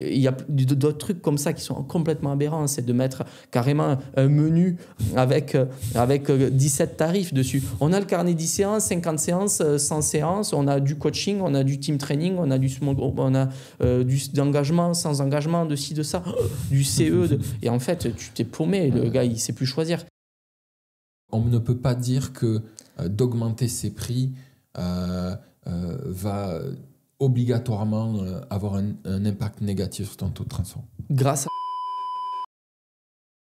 Il y a d'autres trucs comme ça qui sont complètement aberrants. C'est de mettre carrément un menu avec 17 tarifs dessus. On a le carnet 10 séances, 50 séances, 100 séances. On a du coaching, on a du team training, on a du small group, on a d'engagement, sans engagement, de ci, de ça, du CE. Et en fait, tu t'es paumé. Le gars, il ne sait plus choisir. On ne peut pas dire que d'augmenter ses prix va obligatoirement avoir un impact négatif sur ton taux de transfert. Grâce à...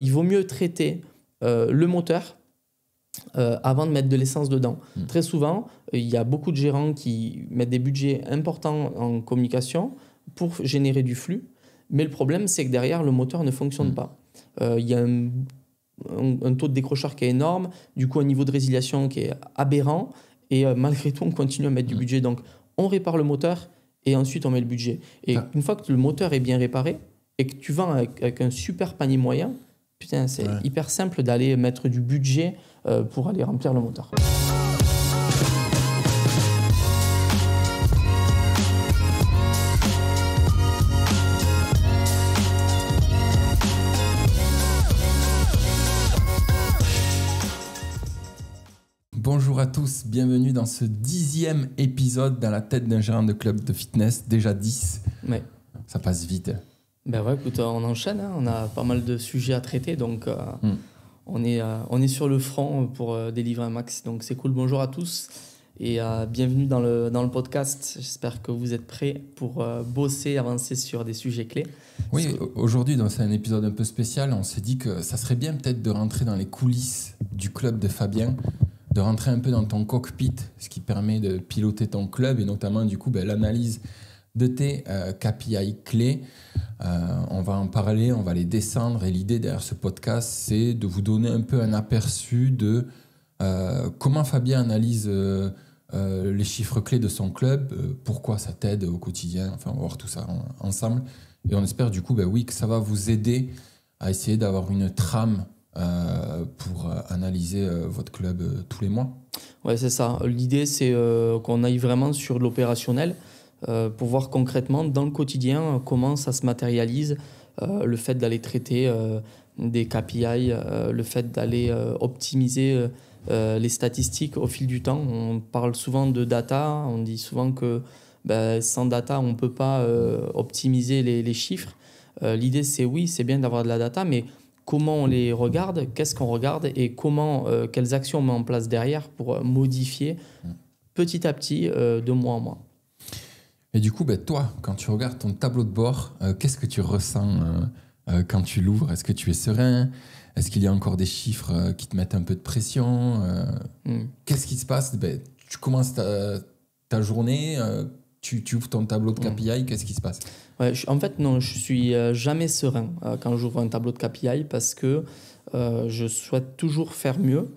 Il vaut mieux traiter le moteur avant de mettre de l'essence dedans. Très souvent, il y a beaucoup de gérants qui mettent des budgets importants en communication pour générer du flux. Mais le problème, c'est que derrière, le moteur ne fonctionne pas. Il y a un taux de décrocheur qui est énorme, du coup un niveau de résiliation qui est aberrant, et malgré tout, on continue à mettre du budget. Donc, on répare le moteur et ensuite on met le budget. Et une fois que le moteur est bien réparé et que tu vends avec un super panier moyen, putain, c'est hyper simple d'aller mettre du budget pour aller remplir le moteur. Bonjour à tous, bienvenue dans ce 10e épisode dans la tête d'un gérant de club de fitness, déjà 10. Ouais. Ça passe vite. Ben ouais, écoute, on enchaîne, hein. On a pas mal de sujets à traiter, donc on est sur le front pour délivrer un max, donc c'est cool. Bonjour à tous et bienvenue dans le podcast. J'espère que vous êtes prêts pour bosser, avancer sur des sujets clés. Oui, aujourd'hui, c'est un épisode un peu spécial. On s'est dit que ça serait bien peut-être de rentrer dans les coulisses du club de Fabien, de rentrer un peu dans ton cockpit, ce qui permet de piloter ton club et notamment du coup l'analyse de tes KPI clés. On va en parler, on va les descendre et l'idée derrière ce podcast, c'est de vous donner un peu un aperçu de comment Fabien analyse les chiffres clés de son club, pourquoi ça t'aide au quotidien. Enfin, on va voir tout ça ensemble et on espère du coup que ça va vous aider à essayer d'avoir une trame pour analyser votre club tous les mois. Ouais, c'est ça. L'idée, c'est qu'on aille vraiment sur l'opérationnel pour voir concrètement dans le quotidien comment ça se matérialise, le fait d'aller traiter des KPI, le fait d'aller optimiser les statistiques au fil du temps. On parle souvent de data, on dit souvent que sans data, on ne peut pas optimiser les chiffres. L'idée, c'est bien d'avoir de la data, mais comment on les regarde, qu'est-ce qu'on regarde et quelles actions on met en place derrière pour modifier petit à petit de mois en mois. Et du coup, toi, quand tu regardes ton tableau de bord, qu'est-ce que tu ressens quand tu l'ouvres? Est-ce que tu es serein? Est-ce qu'il y a encore des chiffres qui te mettent un peu de pression? Qu'est-ce qui se passe? Tu commences ta journée, tu ouvres ton tableau de KPI, qu'est-ce qui se passe? Ouais, en fait, non, je suis jamais serein quand j'ouvre un tableau de KPI parce que je souhaite toujours faire mieux.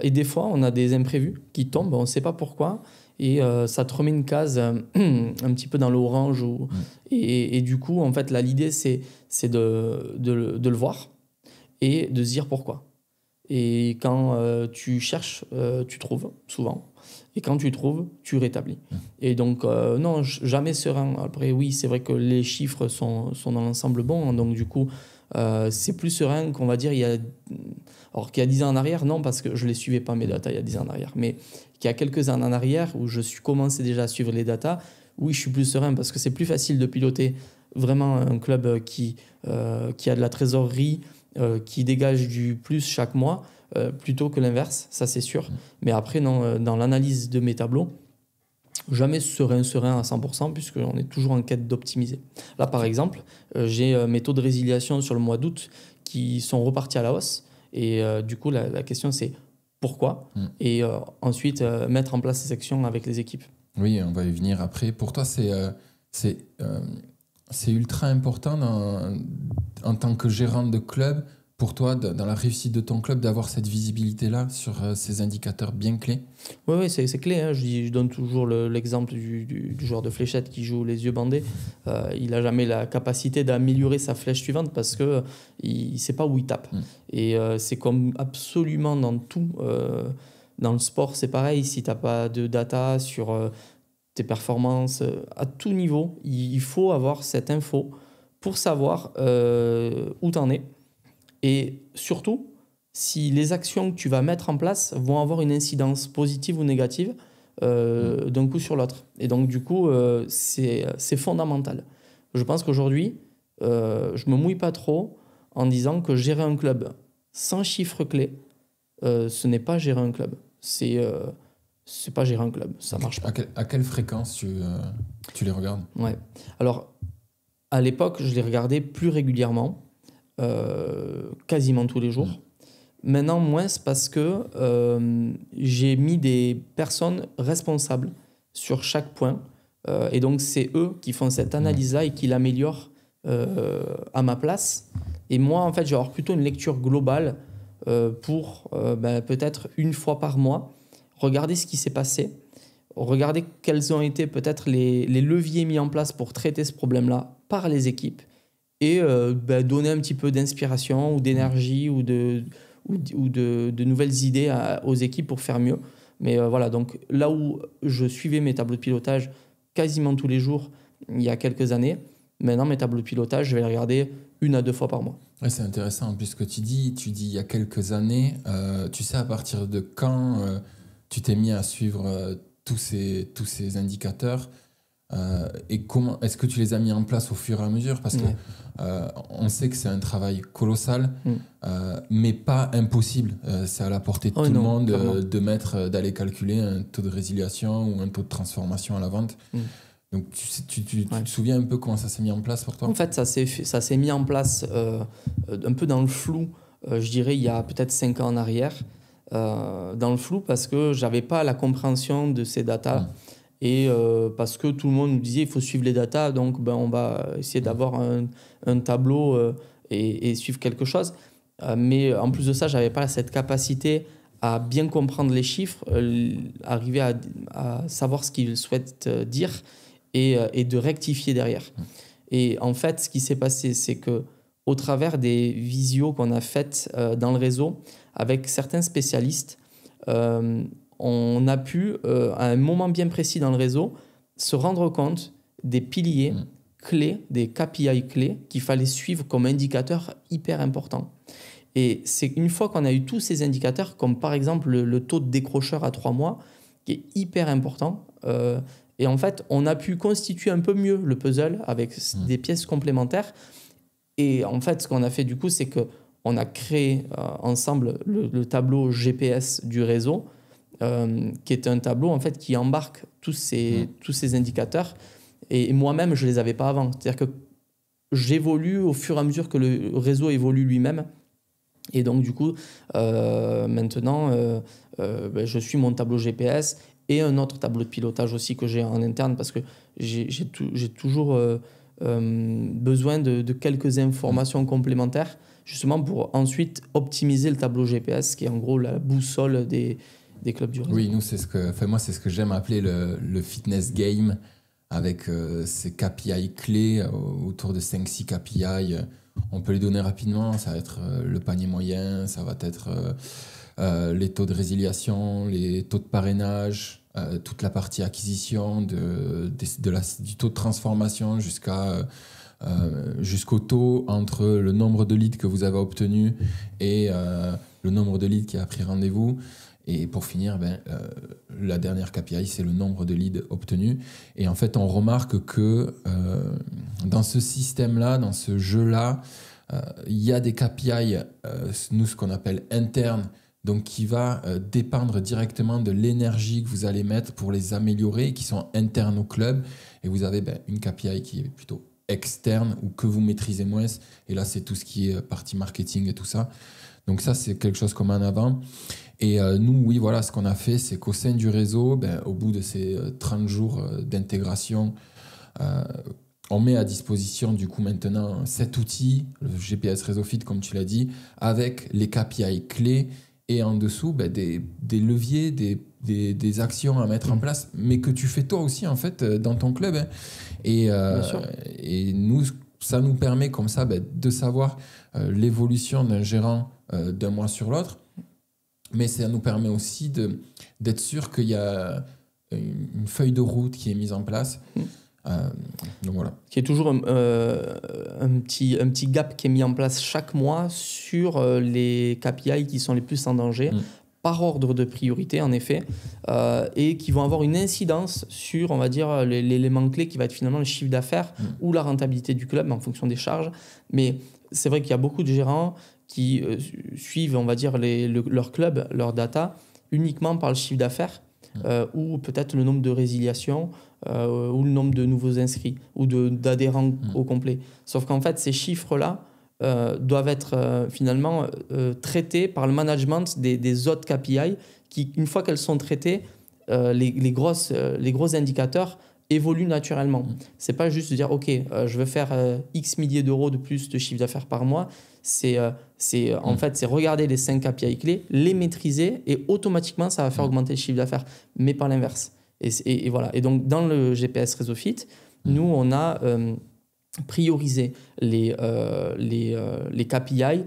Et des fois, on a des imprévus qui tombent, on ne sait pas pourquoi. Et ça te remet une case un petit peu dans l'orange. Et du coup, en fait, l'idée, c'est de le voir et de se dire pourquoi. Et quand tu cherches, tu trouves souvent. Et quand tu trouves, tu rétablis. Et donc, non, jamais serein. Après, oui, c'est vrai que les chiffres sont dans l'ensemble bons. Hein, donc, du coup, c'est plus serein qu'on va dire alors qu'il y a 10 ans en arrière, non, parce que je ne les suivais pas mes datas il y a 10 ans en arrière. Mais qu'il y a quelques années en arrière où je suis commencé déjà à suivre les datas, oui, je suis plus serein parce que c'est plus facile de piloter vraiment un club qui a de la trésorerie, qui dégage du plus chaque mois, plutôt que l'inverse, ça c'est sûr. Mais après, non, dans l'analyse de mes tableaux, jamais serein à 100% puisqu'on est toujours en quête d'optimiser. Là, par exemple, j'ai mes taux de résiliation sur le mois d'août qui sont repartis à la hausse. Et du coup, la question, c'est pourquoi? Et ensuite, mettre en place ces actions avec les équipes. Oui, on va y venir après. Pour toi, c'est ultra important en tant que gérant de club, pour toi, dans la réussite de ton club, d'avoir cette visibilité-là sur ces indicateurs bien clés? Oui, c'est clé. Hein. Je donne toujours l'exemple du joueur de fléchette qui joue les yeux bandés. Il n'a jamais la capacité d'améliorer sa flèche suivante parce qu'il ne sait pas où il tape. Et c'est comme absolument dans tout. Dans le sport, c'est pareil. Si tu n'as pas de data sur tes performances, à tout niveau, il faut avoir cette info pour savoir où tu en es et surtout si les actions que tu vas mettre en place vont avoir une incidence positive ou négative d'un coup sur l'autre. Et donc, du coup, c'est fondamental. Je pense qu'aujourd'hui, je me mouille pas trop en disant que gérer un club sans chiffre clé, ce n'est pas gérer un club. C'est pas gérer un club, ça marche pas. À quelle fréquence tu les regardes? Ouais. Alors, à l'époque, je les regardais plus régulièrement, quasiment tous les jours. Maintenant, moins parce que j'ai mis des personnes responsables sur chaque point. Et donc, c'est eux qui font cette analyse-là et qui l'améliorent à ma place. Et moi, en fait, je vais avoir plutôt une lecture globale pour peut-être une fois par mois, regarder ce qui s'est passé, regarder quels ont été peut-être les leviers mis en place pour traiter ce problème-là par les équipes et donner un petit peu d'inspiration ou d'énergie ou de nouvelles idées aux équipes pour faire mieux. Mais voilà, donc là où je suivais mes tableaux de pilotage quasiment tous les jours il y a quelques années, maintenant mes tableaux de pilotage, je vais les regarder 1 à 2 fois par mois. Ouais, c'est intéressant, puisque tu dis il y a quelques années, tu sais à partir de quand tu t'es mis à suivre tous ces indicateurs et comment est-ce que tu les as mis en place au fur et à mesure? Parce que on sait que c'est un travail colossal, mais pas impossible. C'est à la portée de tout le monde d'aller calculer un taux de résiliation ou un taux de transformation à la vente. Donc tu te souviens un peu comment ça s'est mis en place pour toi? En fait, ça s'est mis en place un peu dans le flou, je dirais il y a peut-être 5 ans en arrière. Dans le flou parce que j'avais pas la compréhension de ces datas et parce que tout le monde nous disait il faut suivre les datas, donc on va essayer d'avoir un tableau et suivre quelque chose. Mais en plus de ça, j'avais pas cette capacité à bien comprendre les chiffres, arriver à savoir ce qu'ils souhaitent dire et de rectifier derrière. Et en fait, ce qui s'est passé, c'est que au travers des visios qu'on a faites dans le réseau avec certains spécialistes, on a pu, à un moment bien précis dans le réseau, se rendre compte des piliers clés, des KPI clés qu'il fallait suivre comme indicateurs hyper importants. Et c'est une fois qu'on a eu tous ces indicateurs, comme par exemple le taux de décrocheur à 3 mois, qui est hyper important, et en fait, on a pu constituer un peu mieux le puzzle avec des pièces complémentaires. Et en fait, ce qu'on a fait du coup, c'est qu'on a créé ensemble le tableau GPS du réseau, qui est un tableau en fait, qui embarque tous ces indicateurs. Et moi-même, je ne les avais pas avant. C'est-à-dire que j'évolue au fur et à mesure que le réseau évolue lui-même. Et donc, du coup, maintenant, je suis mon tableau GPS et un autre tableau de pilotage aussi que j'ai en interne parce que j'ai toujours besoin de quelques informations complémentaires justement pour ensuite optimiser le tableau GPS qui est en gros la boussole des clubs du réseau. Oui, nous, moi, c'est ce que j'aime appeler le fitness game avec ces KPI clés autour de 5-6 KPI. On peut les donner rapidement, ça va être le panier moyen, ça va être les taux de résiliation, les taux de parrainage, toute la partie acquisition, du taux de transformation jusqu'au taux entre le nombre de leads que vous avez obtenu et le nombre de leads qui a pris rendez-vous. Et pour finir, la dernière KPI, c'est le nombre de leads obtenus. Et en fait, on remarque que dans ce système-là, dans ce jeu-là, il y a des KPI, nous, ce qu'on appelle internes, donc qui va dépendre directement de l'énergie que vous allez mettre pour les améliorer, qui sont internes au club. Et vous avez une KPI qui est plutôt externe ou que vous maîtrisez moins. Et là, c'est tout ce qui est partie marketing et tout ça. Donc ça, c'est quelque chose qu'on met en avant. Et nous, oui, voilà, ce qu'on a fait, c'est qu'au sein du réseau, au bout de ces 30 jours d'intégration, on met à disposition du coup maintenant cet outil, le GPS RéseauFit, comme tu l'as dit, avec les KPI clés et en dessous des leviers, des actions à mettre en place, mais que tu fais toi aussi en fait dans ton club. Hein. Et nous, ça nous permet comme ça de savoir l'évolution d'un gérant d'un mois sur l'autre. Mais ça nous permet aussi d'être sûr qu'il y a une feuille de route qui est mise en place Donc voilà. Qui est toujours un petit gap qui est mis en place chaque mois sur les KPI qui sont les plus en danger, par ordre de priorité en effet, et qui vont avoir une incidence sur, on va dire, l'élément clé qui va être finalement le chiffre d'affaires ou la rentabilité du club en fonction des charges. Mais c'est vrai qu'il y a beaucoup de gérants qui suivent, on va dire, leur club, leur data, uniquement par le chiffre d'affaires ou peut-être le nombre de résiliations ou le nombre de nouveaux inscrits ou d'adhérents au complet. Sauf qu'en fait, ces chiffres-là doivent être finalement traités par le management des autres KPI qui, une fois qu'elles sont traitées, les gros indicateurs évoluent naturellement. C'est pas juste de dire ok, je veux faire X milliers d'euros de plus de chiffre d'affaires par mois. En fait, c'est regarder les 5 KPI clés, les maîtriser et automatiquement ça va faire augmenter le chiffre d'affaires, mais pas l'inverse. Et voilà. Et donc dans le GPS RéseauFit, nous on a prioriser les KPI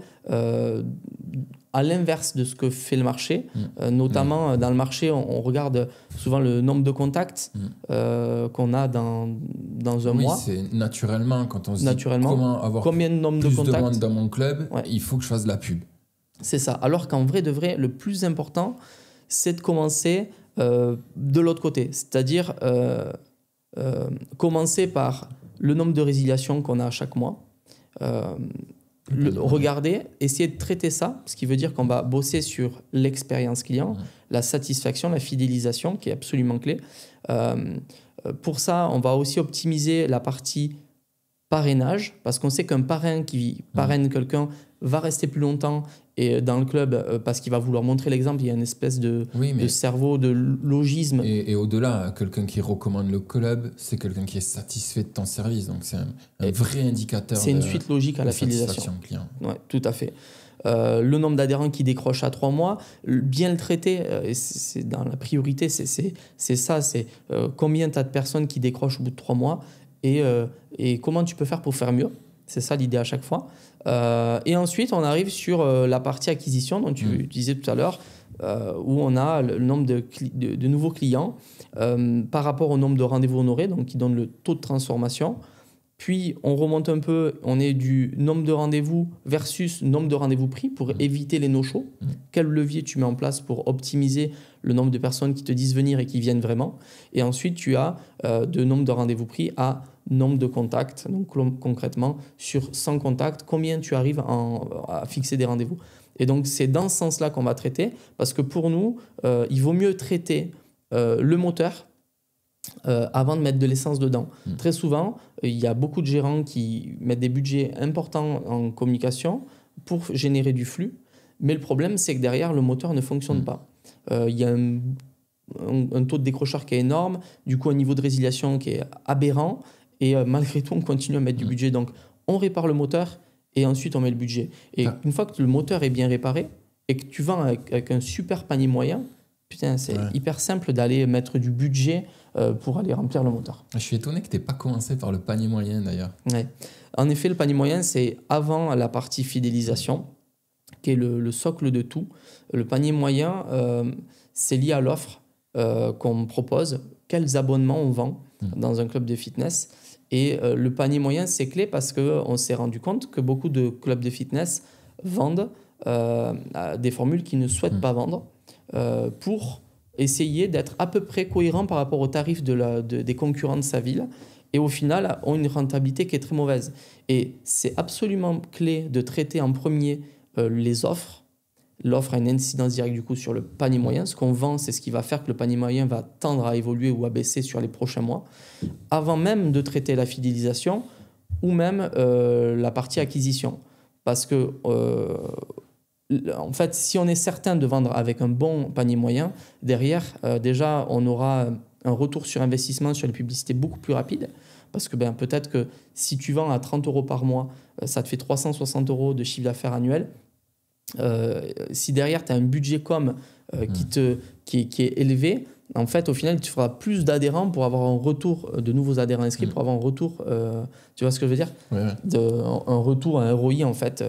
à l'inverse de ce que fait le marché. Notamment, dans le marché, on regarde souvent le nombre de contacts qu'on a dans un mois. Oui, c'est naturellement, quand on se dit comment avoir combien de nombre plus de contacts de monde dans mon club, il faut que je fasse de la pub. C'est ça. Alors qu'en vrai de vrai, le plus important, c'est de commencer de l'autre côté. C'est-à-dire commencer par le nombre de résiliations qu'on a à chaque mois. Regarder, essayer de traiter ça, ce qui veut dire qu'on va bosser sur l'expérience client, la satisfaction, la fidélisation, qui est absolument clé. Pour ça, on va aussi optimiser la partie parrainage, parce qu'on sait qu'un parrain qui parraine quelqu'un va rester plus longtemps et dans le club parce qu'il va vouloir montrer l'exemple. Il y a une espèce de cerveau, de logisme. Et au-delà, quelqu'un qui recommande le club, c'est quelqu'un qui est satisfait de ton service. Donc c'est un vrai indicateur. C'est une suite logique à la fidélisation client. Ouais, tout à fait. Le nombre d'adhérents qui décrochent à 3 mois, bien le traiter, c'est dans la priorité, c'est ça, c'est combien tu as de personnes qui décrochent au bout de 3 mois et comment tu peux faire pour faire mieux. C'est ça l'idée à chaque fois. Et ensuite, on arrive sur la partie acquisition dont tu disais tout à l'heure, où on a le nombre de nouveaux clients par rapport au nombre de rendez-vous honorés, donc qui donne le taux de transformation. Puis, on remonte un peu, on est du nombre de rendez-vous versus nombre de rendez-vous pris pour éviter les no-shows. Quel levier tu mets en place pour optimiser le nombre de personnes qui te disent venir et qui viennent vraiment. Et ensuite, tu as de nombre de rendez-vous pris à nombre de contacts. Donc, concrètement, sur 100 contacts, combien tu arrives à fixer des rendez-vous. Et donc, c'est dans ce sens-là qu'on va traiter, parce que pour nous, il vaut mieux traiter le moteur avant de mettre de l'essence dedans. Très souvent, il y a beaucoup de gérants qui mettent des budgets importants en communication pour générer du flux, mais le problème, c'est que derrière, le moteur ne fonctionne pas. Il y a un taux de décrocheur qui est énorme, du coup un niveau de résiliation qui est aberrant, et malgré tout, on continue à mettre du budget. Donc, on répare le moteur et ensuite on met le budget. Et une fois que le moteur est bien réparé et que tu vends avec un super panier moyen, putain, c'est hyper simple d'aller mettre du budget pour aller remplir le moteur. Je suis étonné que tu n'aies pas commencé par le panier moyen d'ailleurs. Ouais. En effet, le panier moyen, c'est avant la partie fidélisation, qui est le socle de tout. Le panier moyen, c'est lié à l'offre qu'on propose, quels abonnements on vend dans un club de fitness. Et le panier moyen, c'est clé parce qu'on s'est rendu compte que beaucoup de clubs de fitness vendent des formules qu'ils ne souhaitent pas vendre pour essayer d'être à peu près cohérent par rapport aux tarifs des concurrents de sa ville. Et au final, ont une rentabilité qui est très mauvaise. Et c'est absolument clé de traiter en premier les offres. L'offre a une incidence directe du coup sur le panier moyen. Ce qu'on vend, c'est ce qui va faire que le panier moyen va tendre à évoluer ou à baisser sur les prochains mois, avant même de traiter la fidélisation ou même la partie acquisition. Parce que, en fait, si on est certain de vendre avec un bon panier moyen, derrière, déjà, on aura un retour sur investissement sur les publicités beaucoup plus rapide. Parce que peut-être que si tu vends à 30 € par mois, ça te fait 360 € de chiffre d'affaires annuel. Si derrière tu as un budget com qui est élevé, en fait au final tu feras plus d'adhérents pour avoir un retour de nouveaux adhérents inscrits, pour avoir un retour, tu vois ce que je veux dire, un retour à un ROI en fait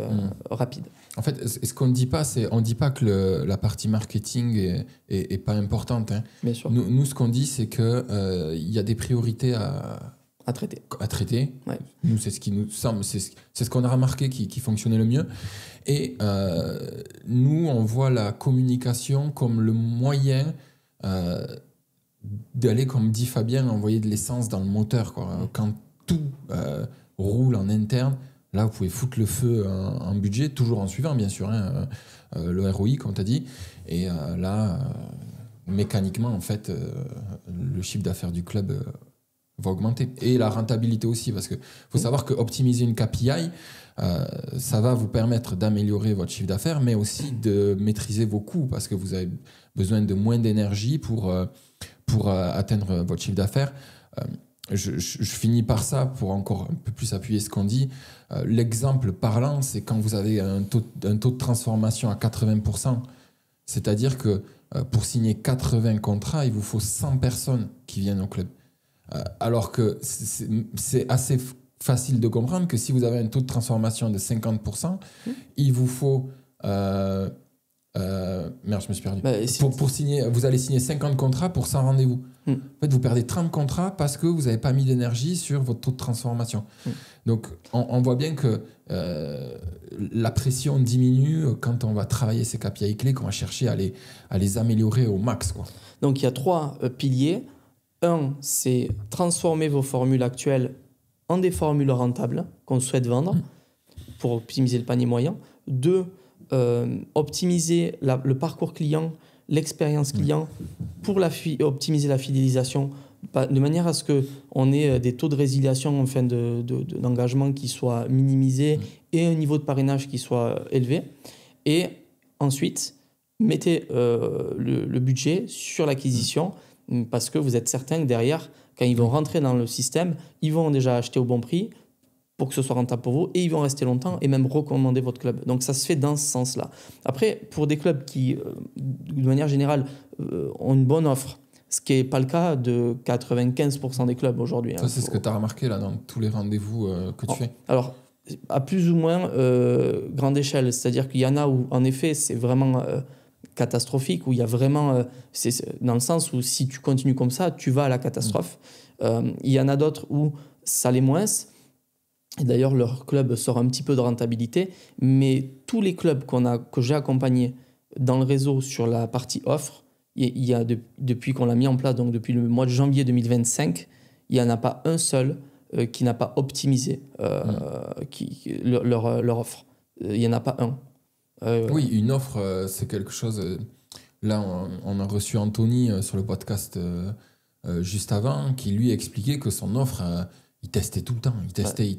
rapide. En fait, ce qu'on ne dit pas, c'est on dit pas que la partie marketing est pas importante. Hein. Bien sûr. Nous, ce qu'on dit, c'est que il y a des priorités à À traiter. À traiter. Ouais. Nous, c'est ce qui nous semble, c'est ce qu'on a remarqué qui fonctionnait le mieux. Et nous, on voit la communication comme le moyen d'aller, comme dit Fabien, envoyer de l'essence dans le moteur, quoi. Quand tout roule en interne, là, vous pouvez foutre le feu en budget, toujours en suivant, bien sûr, hein, le ROI, comme tu as dit. Et là, mécaniquement, en fait, le chiffre d'affaires du club va augmenter. Et la rentabilité aussi, parce qu'il faut savoir qu'optimiser une KPI, ça va vous permettre d'améliorer votre chiffre d'affaires, mais aussi de maîtriser vos coûts, parce que vous avez besoin de moins d'énergie pour atteindre votre chiffre d'affaires. Je finis par ça pour encore un peu plus appuyer ce qu'on dit. L'exemple parlant, c'est quand vous avez un taux de transformation à 80%, c'est-à-dire que pour signer 80 contrats, il vous faut 100 personnes qui viennent au club. Alors que c'est assez facile de comprendre que si vous avez un taux de transformation de 50%, il vous faut... merde, je me suis perdu. Pour signer, vous allez signer 50 contrats pour 100 rendez-vous. En fait, vous perdez 30 contrats parce que vous n'avez pas mis d'énergie sur votre taux de transformation. Donc, on voit bien que la pression diminue quand on va travailler ces KPI clés, qu'on va chercher à les améliorer au max, quoi. Donc, il y a 3 piliers. 1, c'est transformer vos formules actuelles en des formules rentables qu'on souhaite vendre pour optimiser le panier moyen. 2, optimiser le parcours client, l'expérience client pour optimiser la fidélisation de manière à ce qu'on ait des taux de résiliation, enfin d'engagement qui soient minimisés et un niveau de parrainage qui soit élevé. Et ensuite, mettez le budget sur l'acquisition parce que vous êtes certain que derrière, quand ils vont rentrer dans le système, ils vont déjà acheter au bon prix pour que ce soit rentable pour vous et ils vont rester longtemps et même recommander votre club. Donc ça se fait dans ce sens-là. Après, pour des clubs qui, de manière générale, ont une bonne offre, ce qui n'est pas le cas de 95% des clubs aujourd'hui. Ça, c'est ce que tu as remarqué là, dans tous les rendez-vous que tu fais. Alors, à plus ou moins grande échelle, c'est-à-dire qu'il y en a où, en effet, c'est vraiment catastrophique, où il y a vraiment... c'est dans le sens où si tu continues comme ça, tu vas à la catastrophe. Il y en a d'autres où ça l'est moins. Et d'ailleurs, leur club sort un petit peu de rentabilité. Mais tous les clubs que j'ai accompagnés dans le réseau sur la partie offre, il y a depuis qu'on l'a mis en place, donc depuis le mois de janvier 2025, il n'y en a pas un seul qui n'a pas optimisé leur offre. Il n'y en a pas un. Oui, une offre, c'est quelque chose... Là, on a reçu Anthony sur le podcast juste avant, qui lui expliquait que son offre, il testait tout le temps. Il testait.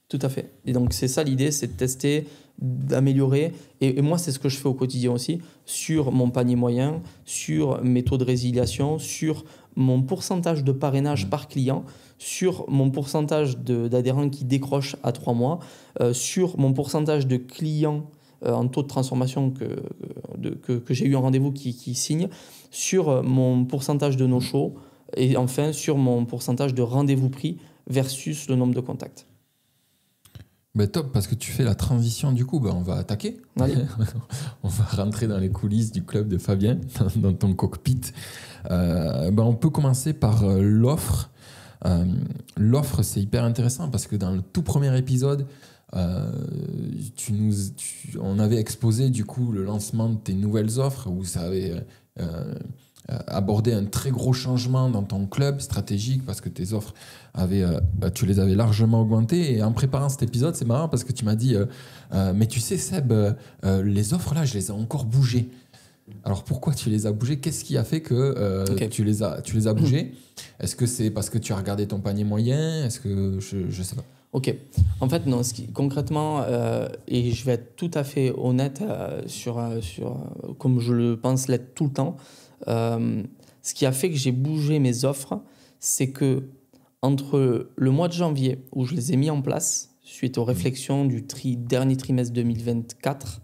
Tout à fait. Et donc, c'est ça l'idée, c'est de tester, d'améliorer. Et moi, c'est ce que je fais au quotidien aussi, sur mon panier moyen, sur mes taux de résiliation, sur mon pourcentage de parrainage par client, sur mon pourcentage d'adhérents qui décrochent à 3 mois, sur mon pourcentage de clients en taux de transformation que j'ai eu en rendez-vous qui signent, sur mon pourcentage de no-show et enfin sur mon pourcentage de rendez-vous pris versus le nombre de contacts. Ben top, parce que tu fais la transition du coup, on va attaquer. Allez. On va rentrer dans les coulisses du club de Fabien, dans ton cockpit. On peut commencer par l'offre. L'offre, c'est hyper intéressant parce que dans le tout premier épisode, on avait exposé du coup le lancement de tes nouvelles offres où ça avait abordé un très gros changement dans ton club stratégique parce que tes offres tu les avais largement augmentées. Et en préparant cet épisode, c'est marrant parce que tu m'as dit mais tu sais Seb, les offres là, je les ai encore bougées. Alors pourquoi tu les as bougées? Qu'est-ce qui a fait que tu les as bougées? Est-ce que c'est parce que tu as regardé ton panier moyen? Est-ce que je sais pas. Ok. En fait, non. Concrètement, et je vais être tout à fait honnête sur comme je le pense l'être tout le temps, ce qui a fait que j'ai bougé mes offres, c'est que entre le mois de janvier où je les ai mis en place suite aux réflexions du dernier trimestre 2024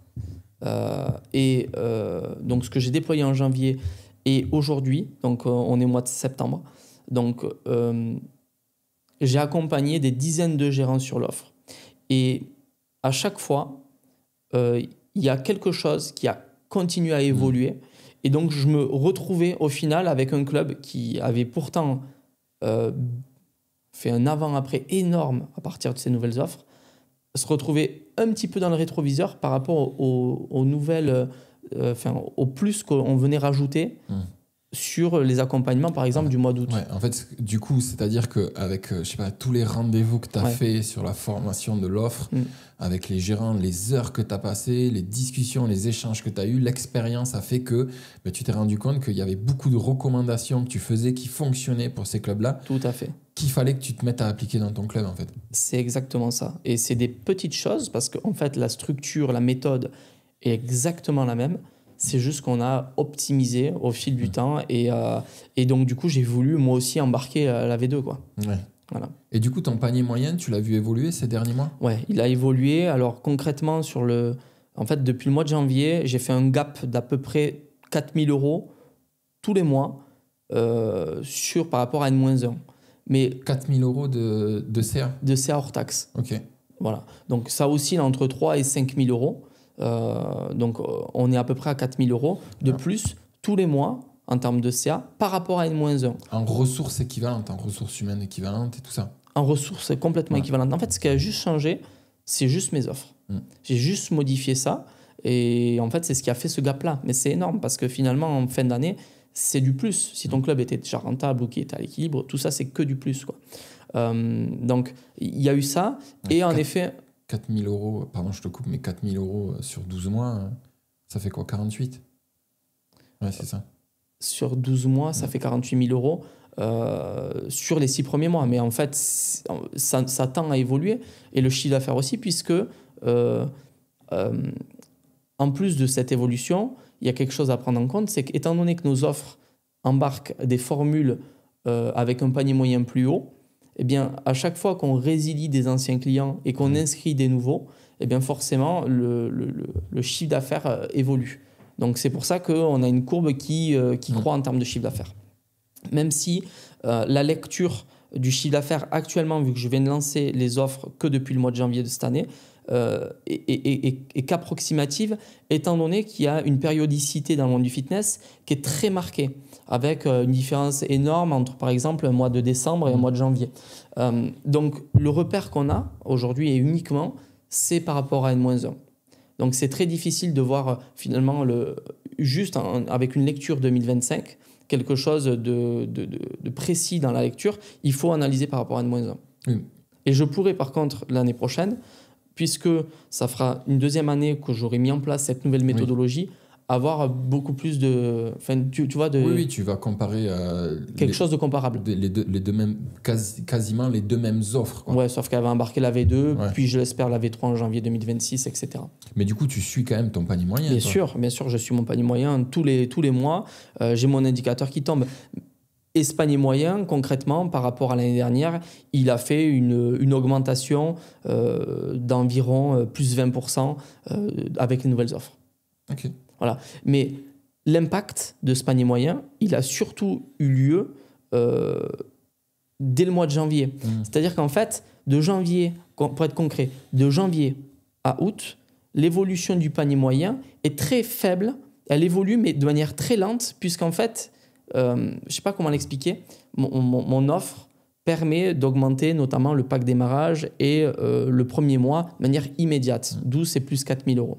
donc ce que j'ai déployé en janvier et aujourd'hui, donc on est au mois de septembre, donc j'ai accompagné des dizaines de gérants sur l'offre. Et à chaque fois, il y a quelque chose qui a continué à évoluer. Et donc, je me retrouvais au final avec un club qui avait pourtant fait un avant-après énorme à partir de ces nouvelles offres, se retrouver un petit peu dans le rétroviseur par rapport aux nouvelles, au plus qu'on venait rajouter sur les accompagnements, par exemple, du mois d'août. Ouais, en fait, du coup, c'est-à-dire qu'avec, je sais pas, tous les rendez-vous que tu as fait sur la formation de l'offre, avec les gérants, les heures que tu as passées, les discussions, les échanges que tu as eus, l'expérience a fait que tu t'es rendu compte qu'il y avait beaucoup de recommandations que tu faisais qui fonctionnaient pour ces clubs-là. Tout à fait. Qu'il fallait que tu te mettes à appliquer dans ton club, en fait. C'est exactement ça. Et c'est des petites choses parce qu'en fait, la structure, la méthode est exactement la même. C'est juste qu'on a optimisé au fil du temps. Et donc, du coup, j'ai voulu moi aussi embarquer la V2, quoi. Ouais. Voilà. Et du coup, ton panier moyen, tu l'as vu évoluer ces derniers mois ? Ouais, il a évolué. Alors, concrètement, en fait, depuis le mois de janvier, j'ai fait un gap d'à peu près 4 000 € tous les mois par rapport à N-1. Mais 4 000 € de CA ? De CA hors taxe. Ok. Voilà. Donc, ça oscille entre 3 et 5 000 €. Donc, on est à peu près à 4 000 € de plus tous les mois en termes de CA par rapport à N-1. En ressources équivalentes, en ressources humaines équivalentes et tout ça. En ressources complètement équivalentes. En fait, ce qui a juste changé, c'est juste mes offres. J'ai juste modifié ça et en fait, c'est ce qui a fait ce gap-là. Mais c'est énorme parce que finalement, en fin d'année, c'est du plus. Si ton club était déjà rentable ou qui était à l'équilibre, tout ça, c'est que du plus, quoi. Donc, il y a eu ça. Et en effet... 4 000 €, pardon, je te coupe, mais 4 000 € sur 12 mois, ça fait quoi, 48 ? Ouais, c'est ça. Sur 12 mois, ça fait 48 000 € sur les 6 premiers mois. Mais en fait, ça tend à évoluer. Et le chiffre d'affaires aussi, puisque en plus de cette évolution, il y a quelque chose à prendre en compte, c'est qu'étant donné que nos offres embarquent des formules avec un panier moyen plus haut, eh bien, à chaque fois qu'on résilie des anciens clients et qu'on inscrit des nouveaux, eh bien forcément, le chiffre d'affaires évolue. Donc, c'est pour ça qu'on a une courbe qui croît en termes de chiffre d'affaires. Même si la lecture du chiffre d'affaires actuellement, vu que je viens de lancer les offres que depuis le mois de janvier de cette année, est qu'approximative, étant donné qu'il y a une périodicité dans le monde du fitness qui est très marquée, avec une différence énorme entre, par exemple, un mois de décembre et un mois de janvier. Donc, le repère qu'on a aujourd'hui est uniquement, c'est par rapport à N-1. Donc, c'est très difficile de voir finalement, juste avec une lecture 2025, quelque chose de précis dans la lecture. Il faut analyser par rapport à N-1. Et je pourrais, par contre, l'année prochaine, puisque ça fera une deuxième année que j'aurai mis en place cette nouvelle méthodologie, avoir beaucoup plus de... Enfin, tu vois, Oui, tu vas comparer... quelque chose de comparable. Les deux mêmes, quasiment les deux mêmes offres, quoi. Ouais, sauf qu'elle va embarquer la V2, puis je l'espère la V3 en janvier 2026, etc. Mais du coup, tu suis quand même ton panier moyen. Bien sûr, je suis mon panier moyen tous les mois. J'ai mon indicateur qui tombe. Et ce panier moyen, concrètement, par rapport à l'année dernière, il a fait une augmentation d'environ plus 20% avec les nouvelles offres. Ok. Voilà. Mais l'impact de ce panier moyen, il a surtout eu lieu dès le mois de janvier. C'est-à-dire qu'en fait, de janvier, pour être concret, de janvier à août, l'évolution du panier moyen est très faible. Elle évolue, mais de manière très lente, puisqu'en fait, je ne sais pas comment l'expliquer, mon offre permet d'augmenter notamment le pack démarrage et le premier mois de manière immédiate, d'où c'est plus 4 000 €.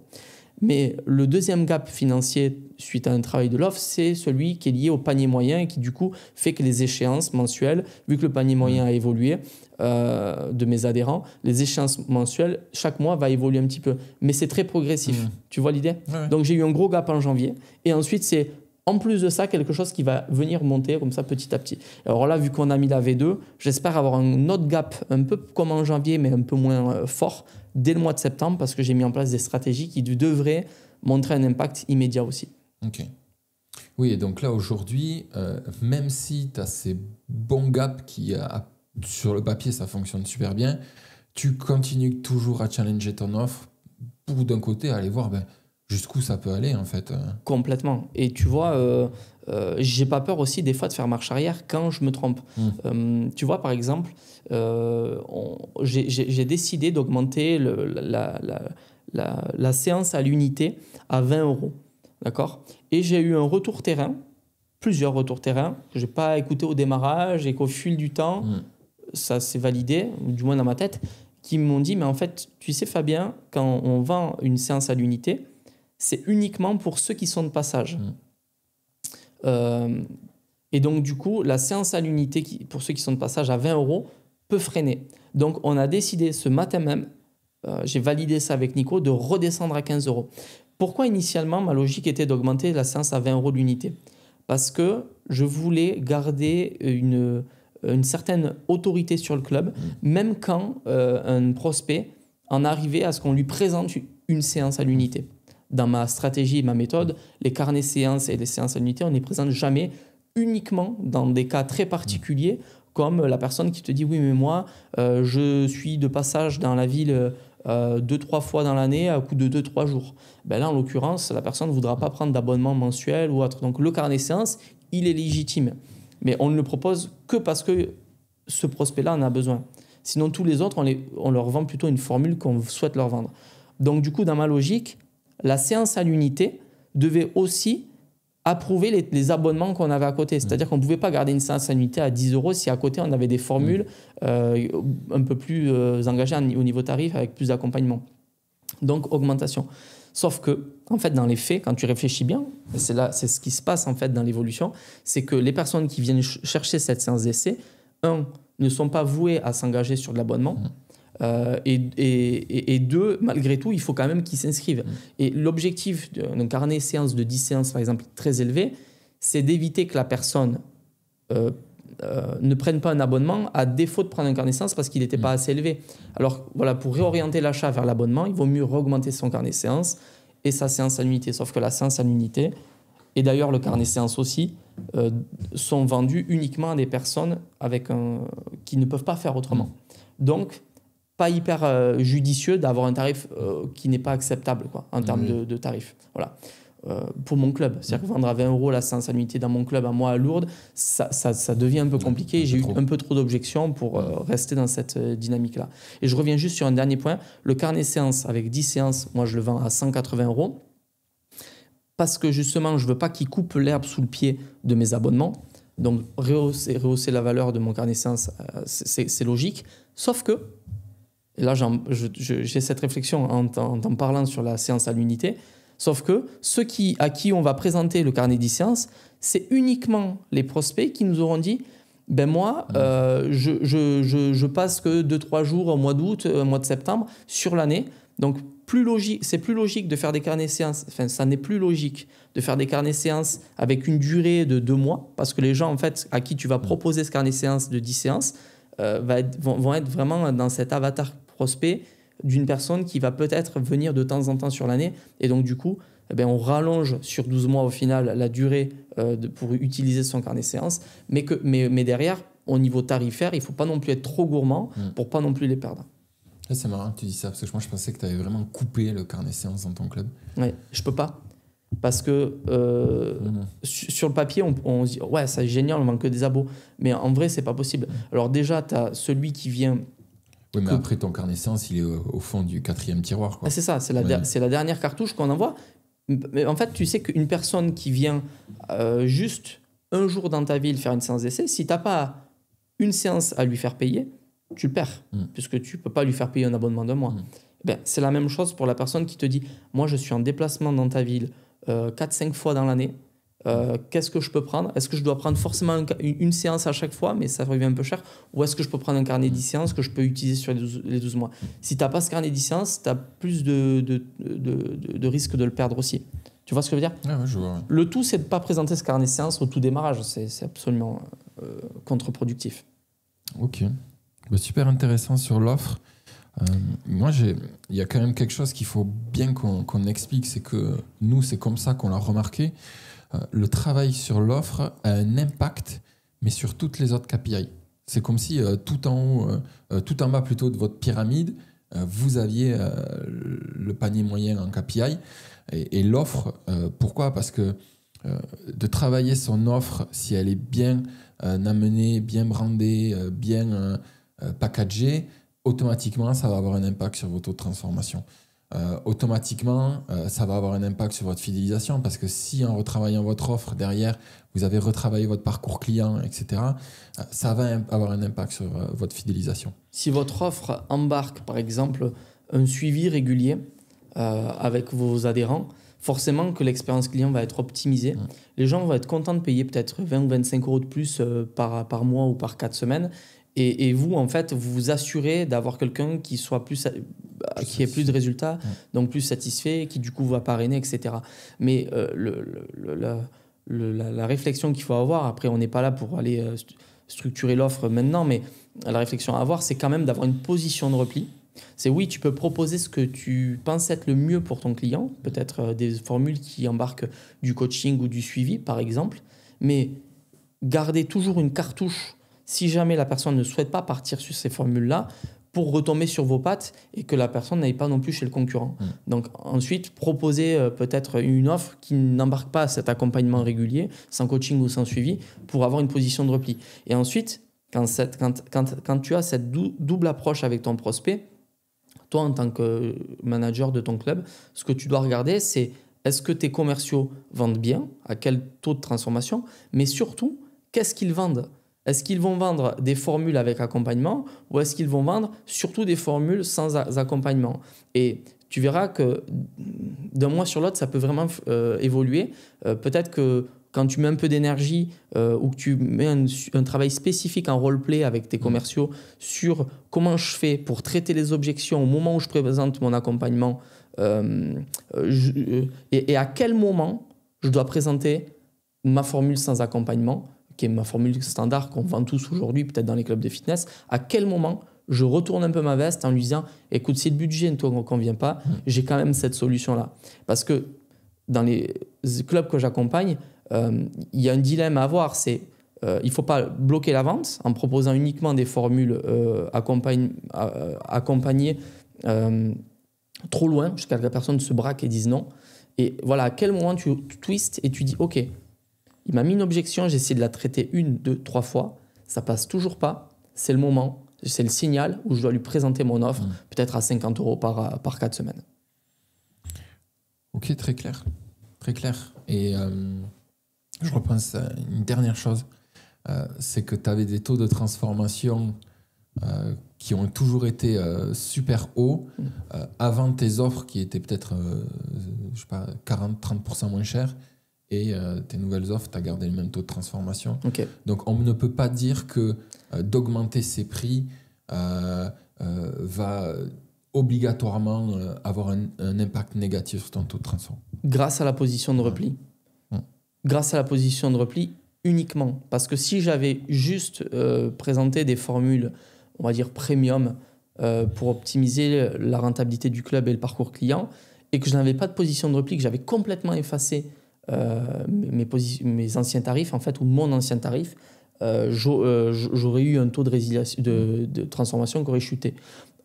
Mais le deuxième gap financier suite à un travail de l'offre, c'est celui qui est lié au panier moyen et qui du coup fait que les échéances mensuelles, vu que le panier moyen a évolué de mes adhérents, les échéances mensuelles, chaque mois va évoluer un petit peu. Mais c'est très progressif. Tu vois l'idée ? Ouais. Donc j'ai eu un gros gap en janvier et ensuite c'est en plus de ça, quelque chose qui va venir monter comme ça petit à petit. Alors là, vu qu'on a mis la V2, j'espère avoir un autre gap, un peu comme en janvier, mais un peu moins fort, dès le mois de septembre, parce que j'ai mis en place des stratégies qui devraient montrer un impact immédiat aussi. Ok. Oui, et donc là, aujourd'hui, même si tu as ces bons gaps qui, sur le papier, ça fonctionne super bien, tu continues toujours à challenger ton offre pour, d'un côté, aller voir... jusqu'où ça peut aller, en fait. Complètement. Et tu vois, j'ai pas peur aussi des fois de faire marche arrière quand je me trompe. Tu vois, par exemple, j'ai décidé d'augmenter la séance à l'unité à 20 €. D'accord ? Et j'ai eu un retour terrain, plusieurs retours terrain, que je n'ai pas écouté au démarrage et qu'au fil du temps, ça s'est validé, ou du moins dans ma tête, qui m'ont dit, mais en fait, tu sais Fabien, quand on vend une séance à l'unité, c'est uniquement pour ceux qui sont de passage. Et donc, du coup, la séance à l'unité, pour ceux qui sont de passage à 20 € peut freiner. Donc, on a décidé ce matin même, j'ai validé ça avec Nico, de redescendre à 15 €. Pourquoi initialement, ma logique était d'augmenter la séance à 20 € l'unité? Parce que je voulais garder une certaine autorité sur le club, même quand un prospect en arrivait à ce qu'on lui présente une séance à l'unité. Dans ma stratégie et ma méthode, les carnets séances et les séances à l'unité, on ne les présente jamais uniquement dans des cas très particuliers, comme la personne qui te dit « Oui, mais moi, je suis de passage dans la ville 2-3 fois dans l'année à coup de 2-3 jours. » Ben là, en l'occurrence, la personne ne voudra pas prendre d'abonnement mensuel ou autre. Donc, le carnet séance, il est légitime. Mais on ne le propose que parce que ce prospect-là en a besoin. Sinon, tous les autres, on leur vend plutôt une formule qu'on souhaite leur vendre. Donc, du coup, dans ma logique, la séance à l'unité devait aussi approuver les abonnements qu'on avait à côté. C'est-à-dire qu'on ne pouvait pas garder une séance à l'unité à 10 € si à côté, on avait des formules un peu plus engagées au niveau tarif avec plus d'accompagnement. Donc, augmentation. Sauf que, en fait, dans les faits, quand tu réfléchis bien, c'est ce qui se passe en fait dans l'évolution, c'est que les personnes qui viennent chercher cette séance d'essai, ne sont pas vouées à s'engager sur de l'abonnement. Et deux, malgré tout, il faut quand même qu'ils s'inscrivent. Et l'objectif d'un carnet séance de 10 séances, par exemple, très élevé, c'est d'éviter que la personne ne prenne pas un abonnement à défaut de prendre un carnet séance parce qu'il n'était pas assez élevé. Alors voilà, pour réorienter l'achat vers l'abonnement, il vaut mieux augmenter son carnet séance et sa séance à l'unité. Sauf que la séance à l'unité, et d'ailleurs le carnet séance aussi, sont vendus uniquement à des personnes qui ne peuvent pas faire autrement. Donc, pas hyper judicieux d'avoir un tarif qui n'est pas acceptable en termes de tarif. Voilà. Pour mon club. C'est-à-dire que vendre à 20 € la séance à l'unité dans mon club à moi à Lourdes, ça devient un peu compliqué. J'ai eu un peu trop d'objections pour rester dans cette dynamique-là. Et je reviens juste sur un dernier point. Le carnet séance avec 10 séances, moi je le vends à 180 € parce que justement, je ne veux pas qu'il coupe l'herbe sous le pied de mes abonnements. Donc, rehausser la valeur de mon carnet séance, c'est logique. Sauf que, et là j'ai cette réflexion en t'en parlant sur la séance à l'unité, sauf que ceux à qui on va présenter le carnet 10 séances, c'est uniquement les prospects qui nous auront dit « Ben moi, je passe que 2-3 jours au mois d'août, au mois de septembre sur l'année. » Donc, c'est plus logique de faire des carnets séances. Enfin, ça n'est plus logique de faire des carnets séances avec une durée de 2 mois parce que les gens en fait, à qui tu vas proposer ce carnet séance de 10 séances vont être vraiment dans cet avatar prospect d'une personne qui va peut-être venir de temps en temps sur l'année. Et donc, du coup, on rallonge sur 12 mois au final la durée pour utiliser son carnet séance. Mais derrière, au niveau tarifaire, il ne faut pas non plus être trop gourmand pour ne pas non plus les perdre. C'est marrant que tu dis ça, parce que moi je pensais que tu avais vraiment coupé le carnet séance dans ton club. Oui, je peux pas. Parce que sur le papier, on se dit « Ouais, c'est génial, on ne vend que des abos. » Mais en vrai, ce n'est pas possible. Alors déjà, tu as celui qui vient... Oui, mais après, ton carnet séance, il est au fond du 4e tiroir. Quoi. Ah, c'est ça, c'est la dernière cartouche qu'on envoie. Mais en fait, tu sais qu'une personne qui vient juste un jour dans ta ville faire une séance d'essai, si tu n'as pas une séance à lui faire payer, tu le perds, puisque tu ne peux pas lui faire payer un abonnement d'un mois. C'est la même chose pour la personne qui te dit « Moi, je suis en déplacement dans ta ville 4-5 fois dans l'année. Qu'est-ce que je peux prendre ? Est-ce que je dois prendre forcément une séance à chaque fois, mais ça revient un peu cher ? Ou est-ce que je peux prendre un carnet 10 séances que je peux utiliser sur les 12 mois ? Si tu n'as pas ce carnet 10 séances, tu as plus de risque de le perdre aussi. Tu vois ce que je veux dire ? Ouais, je vois. Le tout, c'est de ne pas présenter ce carnet séance au tout démarrage. C'est absolument contre-productif. Ok. Super intéressant sur l'offre. Moi, il y a quand même quelque chose qu'il faut bien qu'on explique, c'est que nous, c'est comme ça qu'on l'a remarqué. Le travail sur l'offre a un impact, mais sur toutes les autres KPI. C'est comme si tout en haut, tout en bas plutôt de votre pyramide, vous aviez le panier moyen en KPI et l'offre. Pourquoi ? Parce que de travailler son offre, si elle est bien amenée, bien brandée, bien packagée, automatiquement, ça va avoir un impact sur vos taux de transformation. automatiquement, ça va avoir un impact sur votre fidélisation parce que si en retravaillant votre offre derrière, vous avez retravaillé votre parcours client, etc., ça va avoir un impact sur votre fidélisation. Si votre offre embarque, par exemple, un suivi régulier avec vos adhérents, forcément que l'expérience client va être optimisée. Les gens vont être contents de payer peut-être 20 ou 25 euros de plus par mois ou par 4 semaines. Et vous, en fait, vous vous assurez d'avoir quelqu'un qui ait plus de résultats, donc plus satisfait, qui du coup va parrainer, etc. Mais la réflexion qu'il faut avoir, après on n'est pas là pour aller structurer l'offre maintenant, mais la réflexion à avoir, c'est quand même d'avoir une position de repli. C'est oui, tu peux proposer ce que tu penses être le mieux pour ton client, peut-être des formules qui embarquent du coaching ou du suivi, par exemple, mais garder toujours une cartouche si jamais la personne ne souhaite pas partir sur ces formules-là pour retomber sur vos pattes et que la personne n'aille pas non plus chez le concurrent. Donc ensuite, proposer peut-être une offre qui n'embarque pas cet accompagnement régulier, sans coaching ou sans suivi, pour avoir une position de repli. Et ensuite, quand tu as cette double approche avec ton prospect, toi, en tant que manager de ton club, ce que tu dois regarder, c'est est-ce que tes commerciaux vendent bien, à quel taux de transformation, mais surtout, qu'est-ce qu'ils vendent ? Est-ce qu'ils vont vendre des formules avec accompagnement ou est-ce qu'ils vont vendre surtout des formules sans accompagnement ? Et tu verras que d'un mois sur l'autre, ça peut vraiment évoluer. Peut-être que quand tu mets un peu d'énergie ou que tu mets un travail spécifique en roleplay avec tes commerciaux sur comment je fais pour traiter les objections au moment où je présente mon accompagnement et à quel moment je dois présenter ma formule sans accompagnement, qui est ma formule standard qu'on vend tous aujourd'hui, peut-être dans les clubs de fitness, à quel moment je retourne un peu ma veste en lui disant « Écoute, si le budget ne te convient pas, j'ai quand même cette solution-là. » Parce que dans les clubs que j'accompagne, il y a un dilemme à avoir, c'est il ne faut pas bloquer la vente en proposant uniquement des formules accompagnées trop loin, jusqu'à ce que la personne se braque et dise non. Et voilà, à quel moment tu twistes et tu dis « Ok, il m'a mis une objection, j'ai essayé de la traiter 1, 2, 3 fois, ça passe toujours pas, c'est le moment, c'est le signal où je dois lui présenter mon offre, peut-être à 50 euros par 4 semaines. » Ok, très clair. Très clair. Et je repense à une dernière chose, c'est que tu avais des taux de transformation qui ont toujours été super hauts avant tes offres qui étaient peut-être 40-30% moins chères. Et tes nouvelles offres, tu as gardé le même taux de transformation. Okay. Donc, on ne peut pas dire que d'augmenter ses prix va obligatoirement avoir un impact négatif sur ton taux de transformation. Grâce à la position de repli. Grâce à la position de repli uniquement. Parce que si j'avais juste présenté des formules, on va dire premium, pour optimiser la rentabilité du club et le parcours client, et que je n'avais pas de position de repli, que j'avais complètement effacé mes anciens tarifs, en fait, ou mon ancien tarif, j'aurais eu un taux de transformation qui aurait chuté.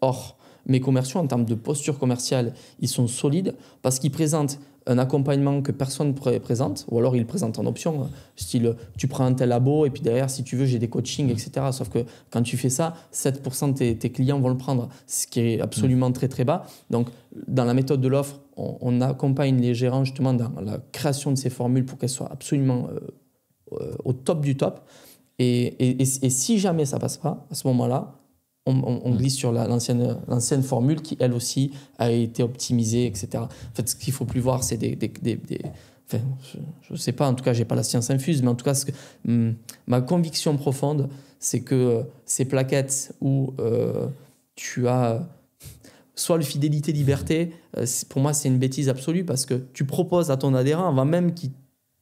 Or, mes commerciaux, en termes de posture commerciale, ils sont solides parce qu'ils présentent un accompagnement que personne ne présente, ou alors ils le présentent en option, style tu prends un tel labo et puis derrière, si tu veux, j'ai des coachings, etc. Sauf que quand tu fais ça, 7% de tes clients vont le prendre, ce qui est absolument très très bas. Donc, dans la méthode de l'offre, on accompagne les gérants justement dans la création de ces formules pour qu'elles soient absolument au top du top. Et si jamais ça ne passe pas, à ce moment-là, on glisse sur l'ancienne formule qui, elle aussi, a été optimisée, etc. En fait, ce qu'il ne faut plus voir, c'est enfin, je ne sais pas, en tout cas, je n'ai pas la science infuse, mais en tout cas, ma conviction profonde, c'est que ces plaquettes où tu as soit le fidélité-liberté, pour moi, c'est une bêtise absolue parce que tu proposes à ton adhérent, avant même qu'il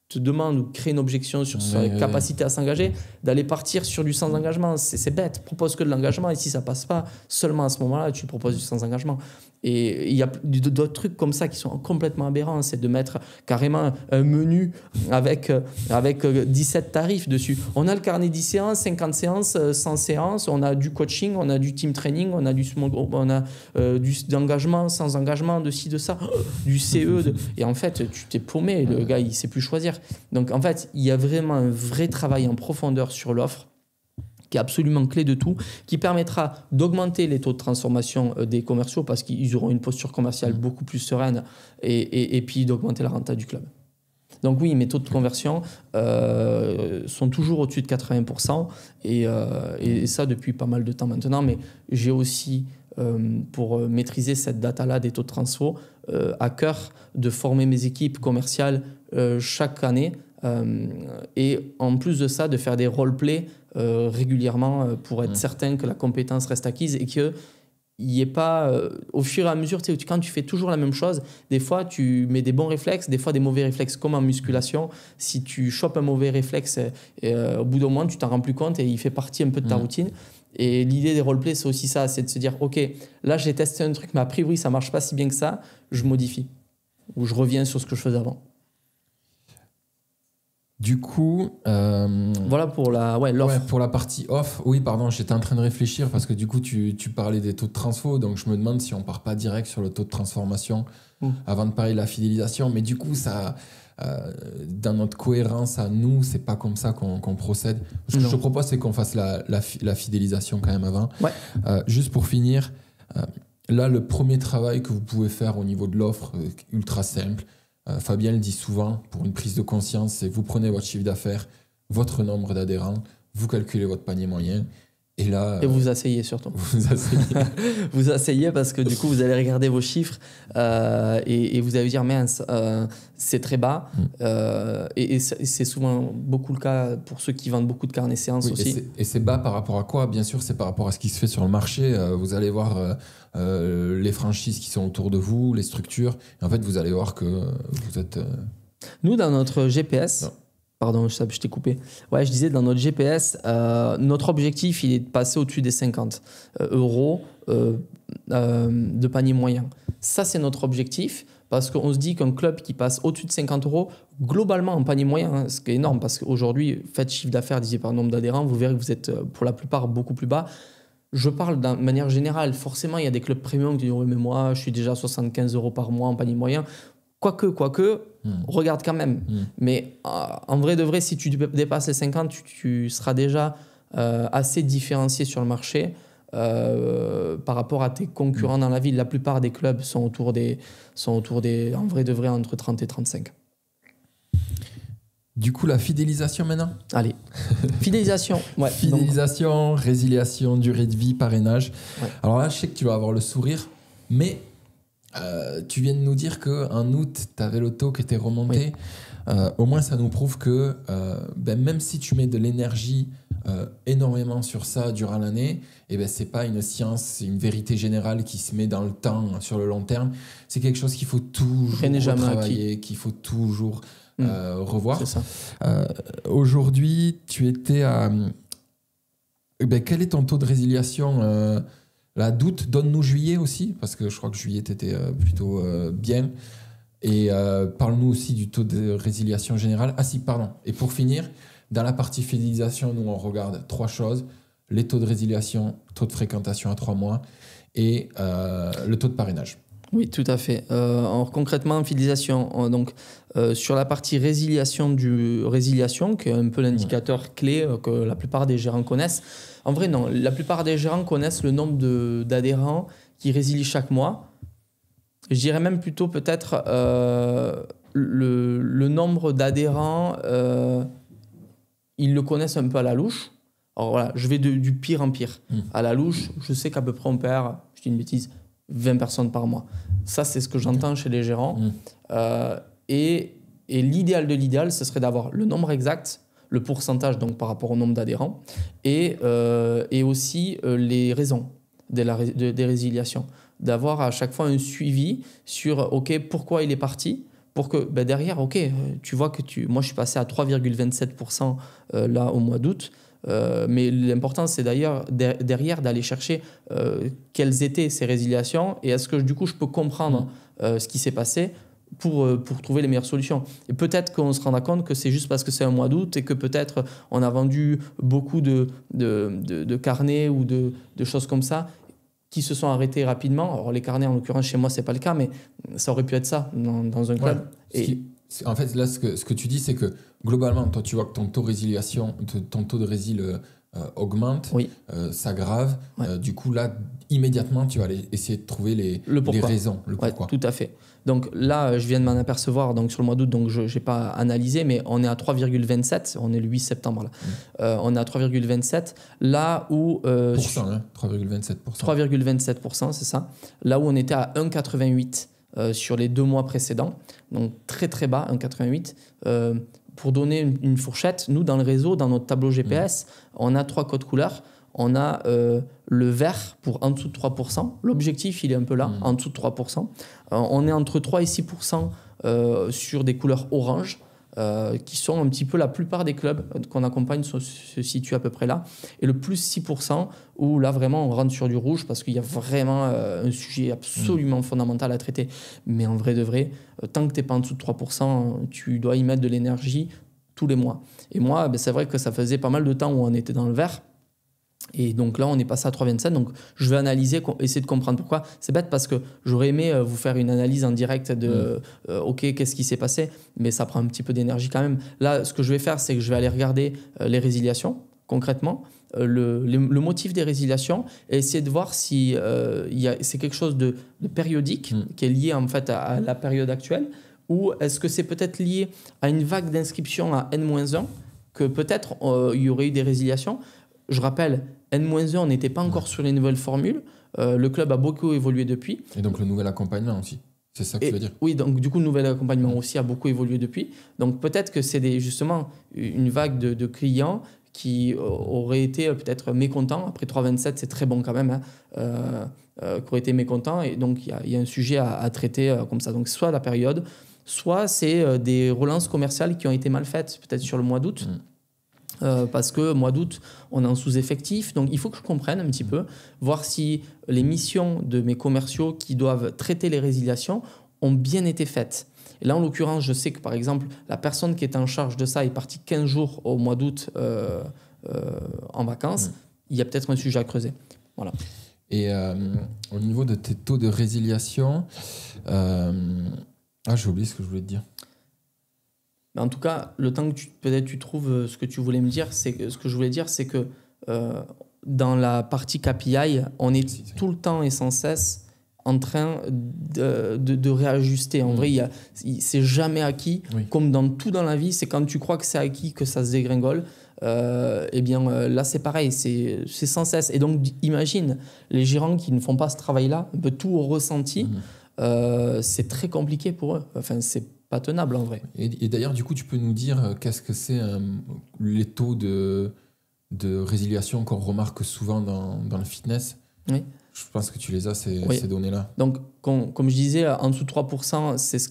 te demande ou crée une objection sur sa capacité à s'engager, d'aller partir sur du sans-engagement. C'est bête, propose que de l'engagement et si ça passe pas, seulement à ce moment-là, tu proposes du sans-engagement. Et il y a d'autres trucs comme ça qui sont complètement aberrants, c'est de mettre carrément un menu avec 17 tarifs dessus. On a le carnet 10 séances, 50 séances, 100 séances, on a du coaching, on a du team training, on a du d'engagement, sans engagement, de ci, de ça, du CE. Et en fait, tu t'es paumé, le gars, il ne sait plus choisir. Donc en fait, il y a vraiment un vrai travail en profondeur sur l'offre qui est absolument clé de tout, qui permettra d'augmenter les taux de transformation des commerciaux parce qu'ils auront une posture commerciale beaucoup plus sereine et puis d'augmenter la renta du club. Donc oui, mes taux de conversion sont toujours au-dessus de 80% et ça depuis pas mal de temps maintenant, mais j'ai aussi, pour maîtriser cette data-là des taux de transfo, à cœur de former mes équipes commerciales chaque année et en plus de ça, de faire des roleplays régulièrement pour être certain que la compétence reste acquise et qu'il n'y ait pas, au fur et à mesure, quand tu fais toujours la même chose, des fois tu mets des bons réflexes, des fois des mauvais réflexes, comme en musculation. Si tu chopes un mauvais réflexe, au bout d'un moment, tu t'en rends plus compte et il fait partie un peu de ta routine. Et l'idée des roleplays, c'est aussi ça, c'est de se dire, ok, là j'ai testé un truc, mais a priori ça marche pas si bien que ça, je modifie. Ou je reviens sur ce que je faisais avant. Du coup, voilà pour l'offre. Ouais, pour la partie off, oui, pardon, j'étais en train de réfléchir parce que du coup, tu parlais des taux de transfo, donc je me demande si on part pas direct sur le taux de transformation avant de parler de la fidélisation. Mais du coup, ça, dans notre cohérence à nous, c'est pas comme ça qu'on procède. Ce que je te propose, c'est qu'on fasse la fidélisation quand même avant. Ouais. Juste pour finir, là, le premier travail que vous pouvez faire au niveau de l'offre, ultra simple. Fabien le dit souvent, pour une prise de conscience, c'est vous prenez votre chiffre d'affaires, votre nombre d'adhérents, vous calculez votre panier moyen, et là... Et vous asseyez surtout. Vous asseyez. Vous asseyez parce que du coup, vous allez regarder vos chiffres et vous allez vous dire, mince, c'est très bas. Et c'est souvent beaucoup le cas pour ceux qui vendent beaucoup de carnets séances aussi. Et c'est bas par rapport à quoi? Bien sûr, c'est par rapport à ce qui se fait sur le marché. Vous allez voir... les franchises qui sont autour de vous, les structures. Et en fait, vous allez voir que vous êtes... Nous, dans notre GPS... Non. Pardon, je t'ai coupé. Ouais, je disais, dans notre GPS, notre objectif, il est de passer au-dessus des 50 euros de panier moyen. Ça, c'est notre objectif parce qu'on se dit qu'un club qui passe au-dessus de 50 euros, globalement en panier moyen, ce qui est énorme parce qu'aujourd'hui, faites chiffre d'affaires divisé par le nombre d'adhérents, vous verrez que vous êtes pour la plupart beaucoup plus bas. Je parle de manière générale. Forcément, il y a des clubs premium qui disent oui, mais moi, je suis déjà à 75 euros par mois en panier moyen. Quoique, regarde quand même. Mais en vrai de vrai, si tu dépasses les 50, tu seras déjà assez différencié sur le marché par rapport à tes concurrents dans la ville. La plupart des clubs sont autour des en vrai de vrai, entre 30 et 35. Du coup, la fidélisation maintenant. Allez, fidélisation. Ouais, fidélisation, résiliation, durée de vie, parrainage. Ouais. Alors là, je sais que tu vas avoir le sourire, mais tu viens de nous dire qu'en août, tu avais l'auto qui était remonté. Oui. Au moins, ça nous prouve que même si tu mets de l'énergie énormément sur ça durant l'année, c'est pas une science, c'est une vérité générale qui se met dans le temps, sur le long terme. C'est quelque chose qu'il faut toujours travailler, qu'il faut toujours... revoir. C'est ça. Aujourd'hui, tu étais à... quel est ton taux de résiliation d'août? Donne-nous juillet aussi, parce que je crois que juillet, tu étais plutôt bien. Et parle-nous aussi du taux de résiliation général. Ah si, pardon. Et pour finir, dans la partie fidélisation, nous, on regarde 3 choses. Les taux de résiliation, taux de fréquentation à 3 mois et le taux de parrainage. Oui, tout à fait. Alors, concrètement, fidélisation, sur la partie résiliation, qui est un peu l'indicateur clé que la plupart des gérants connaissent. En vrai, non. La plupart des gérants connaissent le nombre d'adhérents qui résilient chaque mois. Je dirais même plutôt peut-être le nombre d'adhérents, ils le connaissent un peu à la louche. Alors voilà, je vais du pire en pire. À la louche, je sais qu'à peu près on perd, je dis une bêtise, 20 personnes par mois. Ça, c'est ce que j'entends chez les gérants. Et l'idéal de l'idéal, ce serait d'avoir le nombre exact, le pourcentage donc par rapport au nombre d'adhérents, et aussi les raisons des résiliations. D'avoir à chaque fois un suivi sur pourquoi il est parti, pour que derrière, tu vois que moi je suis passé à 3,27% là au mois d'août. Mais l'important, c'est d'ailleurs derrière d'aller chercher quelles étaient ces résiliations et est-ce que du coup je peux comprendre ce qui s'est passé pour trouver les meilleures solutions. Et peut-être qu'on se rendra compte que c'est juste parce que c'est un mois d'août et que peut-être on a vendu beaucoup de carnets ou de choses comme ça qui se sont arrêtés rapidement. Alors les carnets, en l'occurrence, chez moi, c'est pas le cas, mais ça aurait pu être ça dans un club. Ouais. En fait, là, ce que tu dis, c'est que globalement, toi, tu vois que ton taux de résil augmente, Oui. s'aggrave. Ouais. Du coup, là, immédiatement, tu vas aller essayer de trouver les raisons, le Ouais, pourquoi. tout à fait. Donc là, je viens de m'en apercevoir donc sur le mois d'août, donc je n'ai pas analysé, mais on est à 3,27. On est le 8 septembre là. On est à 3,27. Là où. 3,27%. 3,27%, c'est ça. Là où on était à 1,88 sur les 2 mois précédents. Donc très très bas, 1,88. Pour donner une fourchette, nous dans le réseau, dans notre tableau GPS, on a 3 codes couleurs. On a le vert pour en dessous de 3%. L'objectif, il est un peu là, en dessous de 3%. On est entre 3 et 6% sur des couleurs orange, qui sont un petit peu la plupart des clubs qu'on accompagne se situent à peu près là. Et le plus 6%, où là, vraiment, on rentre sur du rouge parce qu'il y a vraiment un sujet absolument fondamental à traiter. Mais en vrai de vrai, tant que tu n'es pas en dessous de 3%, tu dois y mettre de l'énergie tous les mois. Et moi, c'est vrai que ça faisait pas mal de temps où on était dans le vert. Et donc là, on est passé à 3,27. Donc je vais analyser, essayer de comprendre pourquoi. C'est bête parce que j'aurais aimé vous faire une analyse en direct de OK, qu'est-ce qui s'est passé, mais ça prend un petit peu d'énergie quand même. Là, ce que je vais faire, c'est que je vais aller regarder les résiliations concrètement, le motif des résiliations, et essayer de voir si c'est quelque chose de périodique qui est lié en fait à la période actuelle, ou est-ce que c'est peut-être lié à une vague d'inscription à N-1, que peut-être il y aurait eu des résiliations. Je rappelle, N-1, on n'était pas encore sur les nouvelles formules. Le club a beaucoup évolué depuis. Et donc le nouvel accompagnement aussi. C'est ça que tu veux dire? Oui, donc du coup, le nouvel accompagnement aussi a beaucoup évolué depuis. Donc peut-être que c'est justement une vague de clients qui auraient été peut-être mécontents. Après 3,27, c'est très bon quand même. Qui auraient été mécontents. Et donc il y a un sujet à traiter comme ça. Donc soit la période, soit c'est des relances commerciales qui ont été mal faites, peut-être sur le mois d'août. Parce que mois d'août, on est en sous-effectif. Donc, il faut que je comprenne un petit peu, voir si les missions de mes commerciaux qui doivent traiter les résiliations ont bien été faites. Et là, en l'occurrence, je sais que, par exemple, la personne qui est en charge de ça est partie 15 jours au mois d'août en vacances. Il y a peut-être un sujet à creuser. Voilà. Et au niveau de tes taux de résiliation, j'ai oublié ce que je voulais te dire. Mais en tout cas, le temps que peut-être tu trouves ce que tu voulais me dire, ce que je voulais dire, c'est que dans la partie KPI, on est tout le temps et sans cesse en train de réajuster. En vrai, c'est jamais acquis. Oui. Comme dans tout dans la vie, c'est quand tu crois que c'est acquis que ça se dégringole. Là, c'est pareil, c'est sans cesse. Et donc, imagine les gérants qui ne font pas ce travail-là, un peu tout au ressenti. C'est très compliqué pour eux. Enfin, c'est pas tenable en vrai. Et d'ailleurs, du coup, tu peux nous dire qu'est-ce que c'est les taux de résiliation qu'on remarque souvent dans le fitness? Oui. Je pense que tu les as, ces données-là. Donc, comme je disais, en dessous de 3%, c'est ce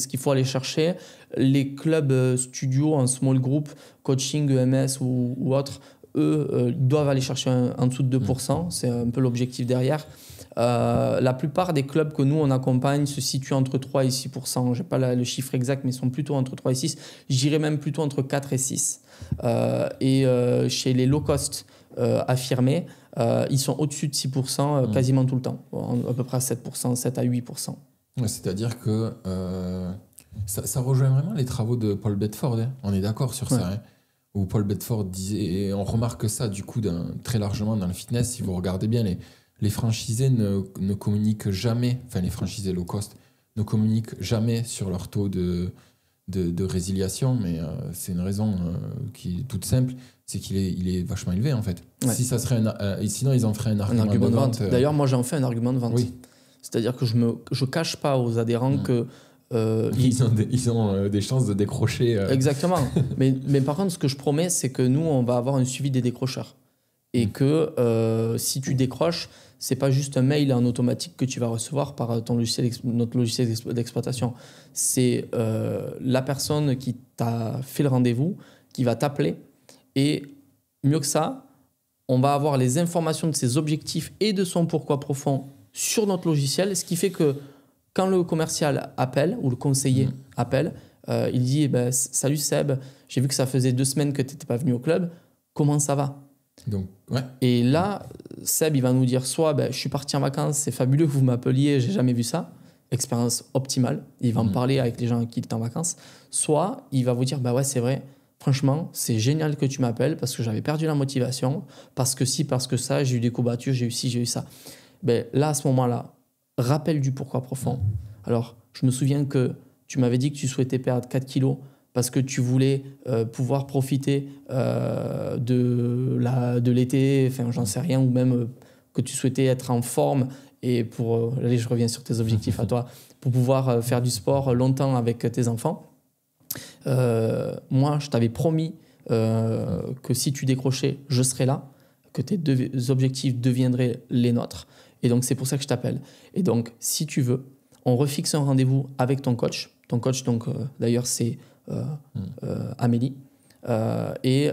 qu'il faut aller chercher. Les clubs studios en small group, coaching, EMS ou autres, eux, doivent aller chercher en dessous de 2%. C'est un peu l'objectif derrière. La plupart des clubs que nous on accompagne se situent entre 3 et 6%. Je n'ai pas le chiffre exact, mais ils sont plutôt entre 3 et 6. Je dirais même plutôt entre 4 et 6. Chez les low cost affirmés, ils sont au-dessus de 6% quasiment tout le temps, à peu près à 7%, 7 à 8%. Ouais, c'est-à-dire que ça rejoint vraiment les travaux de Paul Bedford. Hein. On est d'accord sur ça. Hein, où Paul Bedford disait, et on remarque ça du coup très largement dans le fitness, si vous regardez bien les franchisés ne communiquent jamais, enfin les franchisés low cost ne communiquent jamais sur leur taux de résiliation, mais c'est une raison qui est toute simple, c'est qu'il est vachement élevé en fait. Ouais. Si ça serait sinon ils en feraient un argument de vente. D'ailleurs, moi j'en fais un argument de vente. Oui. C'est-à-dire que je cache pas aux adhérents que ils ont des chances de décrocher. Exactement. mais par contre, ce que je promets, c'est que nous, on va avoir un suivi des décrocheurs. Et que si tu décroches, c'est pas juste un mail en automatique que tu vas recevoir par notre logiciel d'exploitation. C'est la personne qui t'a fait le rendez-vous, qui va t'appeler. Et mieux que ça, on va avoir les informations de ses objectifs et de son pourquoi profond sur notre logiciel. Ce qui fait que quand le commercial appelle ou le conseiller appelle, il dit salut Seb, j'ai vu que ça faisait 2 semaines que tu n'étais pas venu au club. Comment ça va ? Donc, ouais. Et là, Seb, il va nous dire soit je suis parti en vacances, c'est fabuleux que vous m'appeliez, j'ai jamais vu ça, expérience optimale. Il va en parler avec les gens avec qui il est en vacances. Soit il va vous dire ouais, c'est vrai, franchement, c'est génial que tu m'appelles parce que j'avais perdu la motivation, parce que si, parce que ça, j'ai eu des courbatures, j'ai eu ci, j'ai eu ça. Ben, là, à ce moment-là, rappel du pourquoi profond. Alors, je me souviens que tu m'avais dit que tu souhaitais perdre 4 kilos parce que tu voulais pouvoir profiter de l'été, enfin, j'en sais rien, ou même que tu souhaitais être en forme et pour, allez, je reviens sur tes objectifs à toi, pour pouvoir faire du sport longtemps avec tes enfants. Moi, je t'avais promis que si tu décrochais, je serais là, que tes objectifs deviendraient les nôtres. Et donc, c'est pour ça que je t'appelle. Et donc, si tu veux, on refixe un rendez-vous avec ton coach. Ton coach, donc, d'ailleurs, c'est Amélie. Et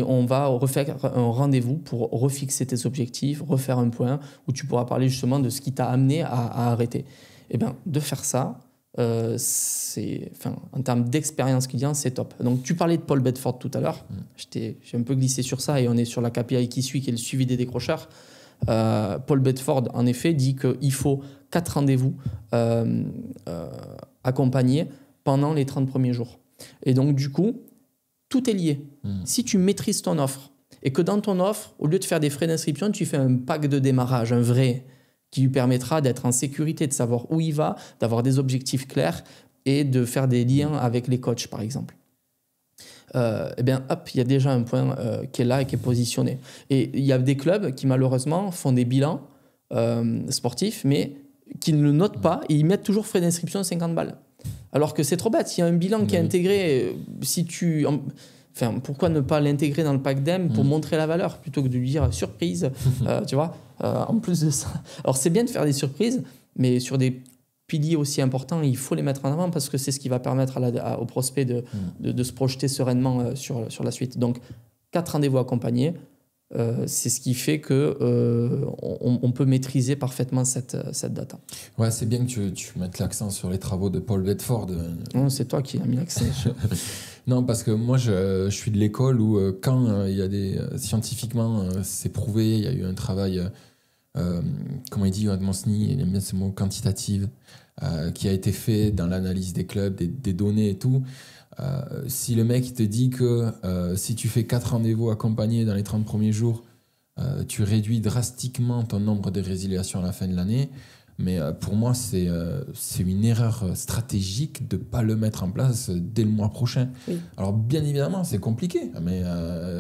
on va refaire un rendez-vous pour refixer tes objectifs, refaire un point où tu pourras parler justement de ce qui t'a amené à arrêter. Et bien, de faire ça, en termes d'expérience client, c'est top. Donc, tu parlais de Paul Bedford tout à l'heure. J'ai un peu glissé sur ça et on est sur la KPI qui suit, qui est le suivi des décrocheurs. Paul Bedford, en effet, dit qu'il faut 4 rendez-vous accompagnés pendant les 30 premiers jours. Et donc, du coup, tout est lié. Si tu maîtrises ton offre et que dans ton offre, au lieu de faire des frais d'inscription, tu fais un pack de démarrage, un vrai, qui lui permettra d'être en sécurité, de savoir où il va, d'avoir des objectifs clairs et de faire des liens avec les coachs, par exemple. Eh bien, hop, il y a déjà un point qui est là et qui est positionné. Et il y a des clubs qui, malheureusement, font des bilans sportifs, mais qui ne le notent pas et ils mettent toujours frais d'inscription 50 balles. Alors que c'est trop bête. Il y a un bilan qui est intégré. Pourquoi ne pas l'intégrer dans le pack d'EM pour montrer la valeur plutôt que de lui dire surprise, tu vois, en plus de ça. Alors, c'est bien de faire des surprises, mais sur des piliers aussi importants, il faut les mettre en avant parce que c'est ce qui va permettre au prospect de se projeter sereinement sur la suite. Donc, 4 rendez-vous accompagnés, c'est ce qui fait qu'on peut maîtriser parfaitement cette data. Ouais, c'est bien que tu mettes l'accent sur les travaux de Paul Bedford. Non, c'est toi qui as mis l'accent. Non, parce que moi, je suis de l'école où quand il y a scientifiquement, c'est prouvé, il y a eu un travail, comment il dit, Johan Monsny, il aime bien ce mot, quantitatif, qui a été fait dans l'analyse des clubs, des données et tout. Si le mec te dit que si tu fais 4 rendez-vous accompagnés dans les 30 premiers jours, tu réduis drastiquement ton nombre de résiliations à la fin de l'année, mais pour moi, c'est une erreur stratégique de ne pas le mettre en place dès le mois prochain. Oui. Alors, bien évidemment, c'est compliqué, mais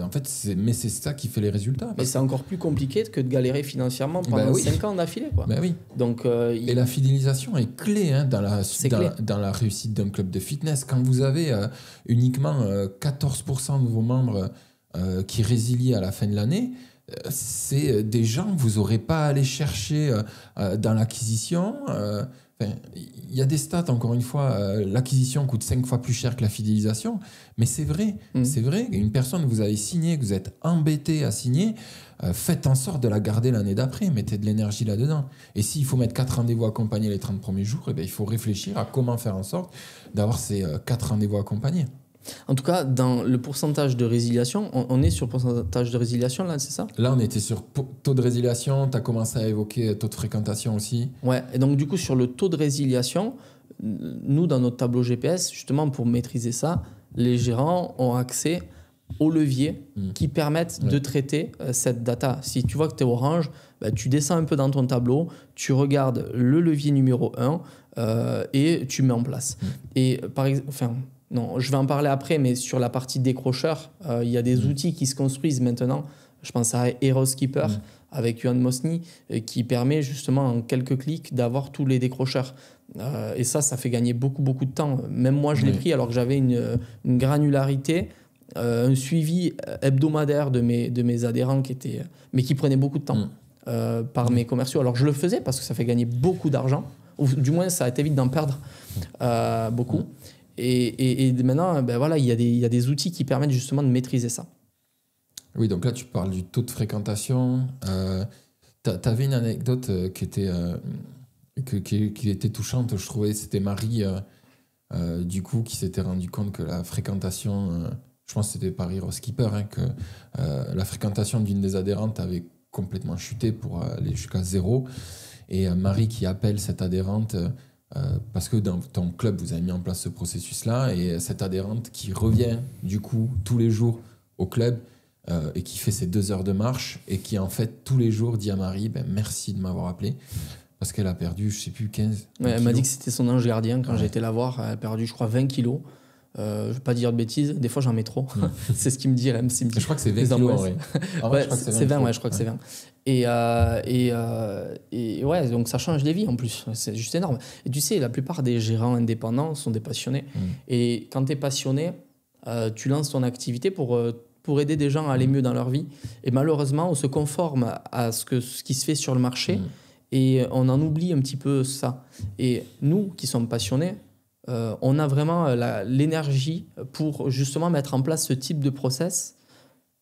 en fait, c'est ça qui fait les résultats. Mais c'est encore plus compliqué que de galérer financièrement pendant 5 ans d'affilée. Oui. Donc, et la fidélisation est clé dans la réussite d'un club de fitness. Quand vous avez uniquement 14% de vos membres qui résilient à la fin de l'année, c'est des gens que vous n'aurez pas à aller chercher dans l'acquisition. Il y a des stats, encore une fois, l'acquisition coûte 5 fois plus cher que la fidélisation, mais c'est vrai, c'est vrai. Une personne que vous avez signée, que vous êtes embêté à signer, faites en sorte de la garder l'année d'après, mettez de l'énergie là-dedans. Et s'il faut mettre 4 rendez-vous accompagnés les 30 premiers jours, il faut réfléchir à comment faire en sorte d'avoir ces 4 rendez-vous accompagnés. En tout cas, dans le pourcentage de résiliation, on est sur le pourcentage de résiliation, là, c'est ça ? Là, on était sur taux de résiliation. Tu as commencé à évoquer taux de fréquentation aussi. Ouais, et donc du coup, sur le taux de résiliation, nous, dans notre tableau GPS, justement, pour maîtriser ça, les gérants ont accès aux leviers qui permettent de traiter cette data. Si tu vois que tu es orange, tu descends un peu dans ton tableau, tu regardes le levier numéro 1 et tu mets en place. Et par exemple... Non, je vais en parler après, mais sur la partie décrocheur, il y a des outils qui se construisent maintenant. Je pense à Hero Skipper avec Johan Monsny qui permet justement en quelques clics d'avoir tous les décrocheurs. Et ça fait gagner beaucoup, beaucoup de temps. Même moi, je l'ai pris alors que j'avais une granularité, un suivi hebdomadaire de mes adhérents mais qui prenait beaucoup de temps par mes commerciaux. Alors, je le faisais parce que ça fait gagner beaucoup d'argent, ou du moins, ça t'évite d'en perdre beaucoup. Et maintenant, il y a des outils qui permettent justement de maîtriser ça. Oui, donc là, tu parles du taux de fréquentation. Tu avais une anecdote qui était touchante, je trouvais. C'était Marie, du coup, qui s'était rendu compte que la fréquentation, je pense que c'était par Hero Skipper, que la fréquentation d'une des adhérentes avait complètement chuté pour aller jusqu'à 0. Et Marie qui appelle cette adhérente parce que dans ton club, vous avez mis en place ce processus-là, et cette adhérente qui revient du coup tous les jours au club et qui fait ses 2 heures de marche et qui en fait tous les jours dit à Marie merci de m'avoir appelé parce qu'elle a perdu, je sais plus, 15 ouais, elle m'a dit que c'était son ange gardien quand j'ai été la voir. Elle a perdu, je crois, 20 kilos. Je ne vais pas dire de bêtises, des fois j'en mets trop. C'est ce qu'il me dit, elle me dit. Je crois que c'est 20 kilos en vrai. Ouais, c'est 20, ouais, je crois que c'est 20. Et ouais, donc ça change des vies en plus, c'est juste énorme. Et tu sais, la plupart des gérants indépendants sont des passionnés. Et quand tu es passionné, tu lances ton activité pour aider des gens à aller mieux dans leur vie. Et malheureusement, on se conforme à ce qui se fait sur le marché et on en oublie un petit peu ça. Et nous qui sommes passionnés, on a vraiment l'énergie pour justement mettre en place ce type de process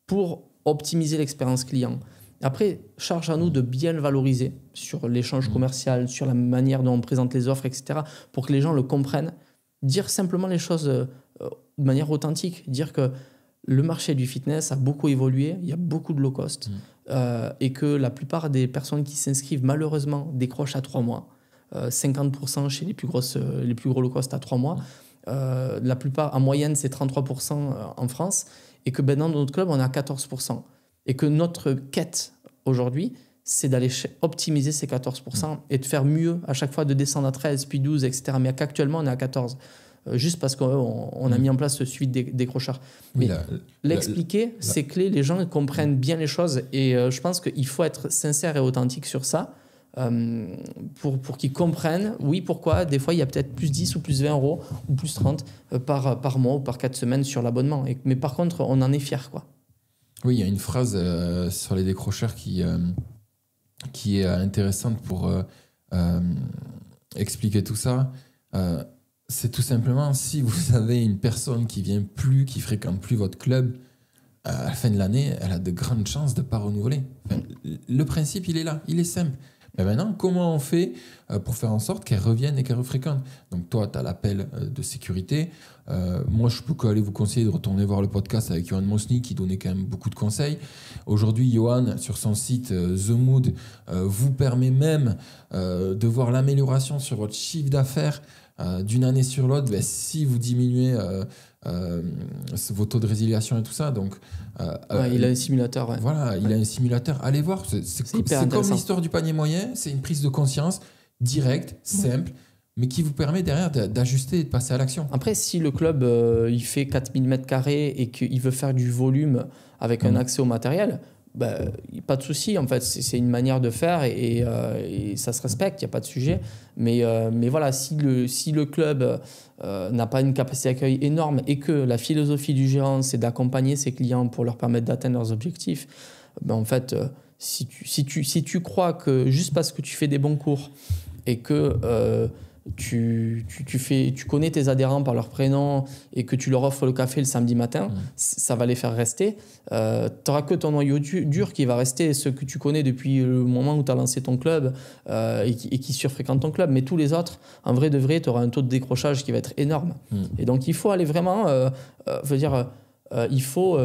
pour optimiser l'expérience client. Après, charge à nous de bien le valoriser sur l'échange commercial, sur la manière dont on présente les offres, etc., pour que les gens le comprennent. Dire simplement les choses de manière authentique. Dire que le marché du fitness a beaucoup évolué, il y a beaucoup de low cost, et que la plupart des personnes qui s'inscrivent, malheureusement, décrochent à 3 mois. 50% chez les plus gros low cost à 3 mois. La plupart, en moyenne, c'est 33% en France. Et que dans notre club, on est à 14%. Et que notre quête aujourd'hui, c'est d'aller optimiser ces 14% et de faire mieux à chaque fois, de descendre à 13, puis 12, etc. Mais qu'actuellement, on est à 14. Juste parce qu'on a mis en place ce suivi des décrocheurs. Mais l'expliquer, c'est clé. Les gens comprennent bien les choses. Et je pense qu'il faut être sincère et authentique sur ça. Pour qu'ils comprennent, oui, pourquoi des fois il y a peut-être plus 10 ou plus 20 euros ou plus 30 par mois ou par 4 semaines sur l'abonnement. Mais par contre, on en est fiers, quoi. Oui, il y a une phrase sur les décrocheurs qui est intéressante pour expliquer tout ça. C'est tout simplement, si vous avez une personne qui fréquente plus votre club, à la fin de l'année, elle a de grandes chances de ne pas renouveler. Enfin, le principe, il est là, il est simple. Mais maintenant, comment on fait pour faire en sorte qu'elle revienne et qu'elle refréquente? Donc toi, tu as l'appel de sécurité. Moi, je peux qu'aller vous conseiller de retourner voir le podcast avec Johan Mosny qui donnait quand même beaucoup de conseils. Aujourd'hui, Johan, sur son site The Mood, vous permet même de voir l'amélioration sur votre chiffre d'affaires d'une année sur l'autre, si vous diminuez vos taux de résiliation et tout ça. Donc, il a un simulateur. Ouais. Voilà, il a un simulateur. Allez voir, c'est comme l'histoire du panier moyen, c'est une prise de conscience directe, simple, mais qui vous permet derrière d'ajuster et de passer à l'action. Après, si le club il fait 4000 m² et qu'il veut faire du volume avec un accès au matériel, pas de souci, en fait, c'est une manière de faire et ça se respecte, il n'y a pas de sujet. Mais voilà, si le club n'a pas une capacité d'accueil énorme et que la philosophie du gérant, c'est d'accompagner ses clients pour leur permettre d'atteindre leurs objectifs, en fait, si tu crois que juste parce que tu fais des bons cours et que tu connais tes adhérents par leur prénom et que tu leur offres le café le samedi matin, ça va les faire rester. Tu n'auras que ton noyau dur qui va rester, ceux que tu connais depuis le moment où tu as lancé ton club et qui surfréquentent ton club. Mais tous les autres, en vrai de vrai, tu auras un taux de décrochage qui va être énorme. Et donc, il faut aller vraiment... il faut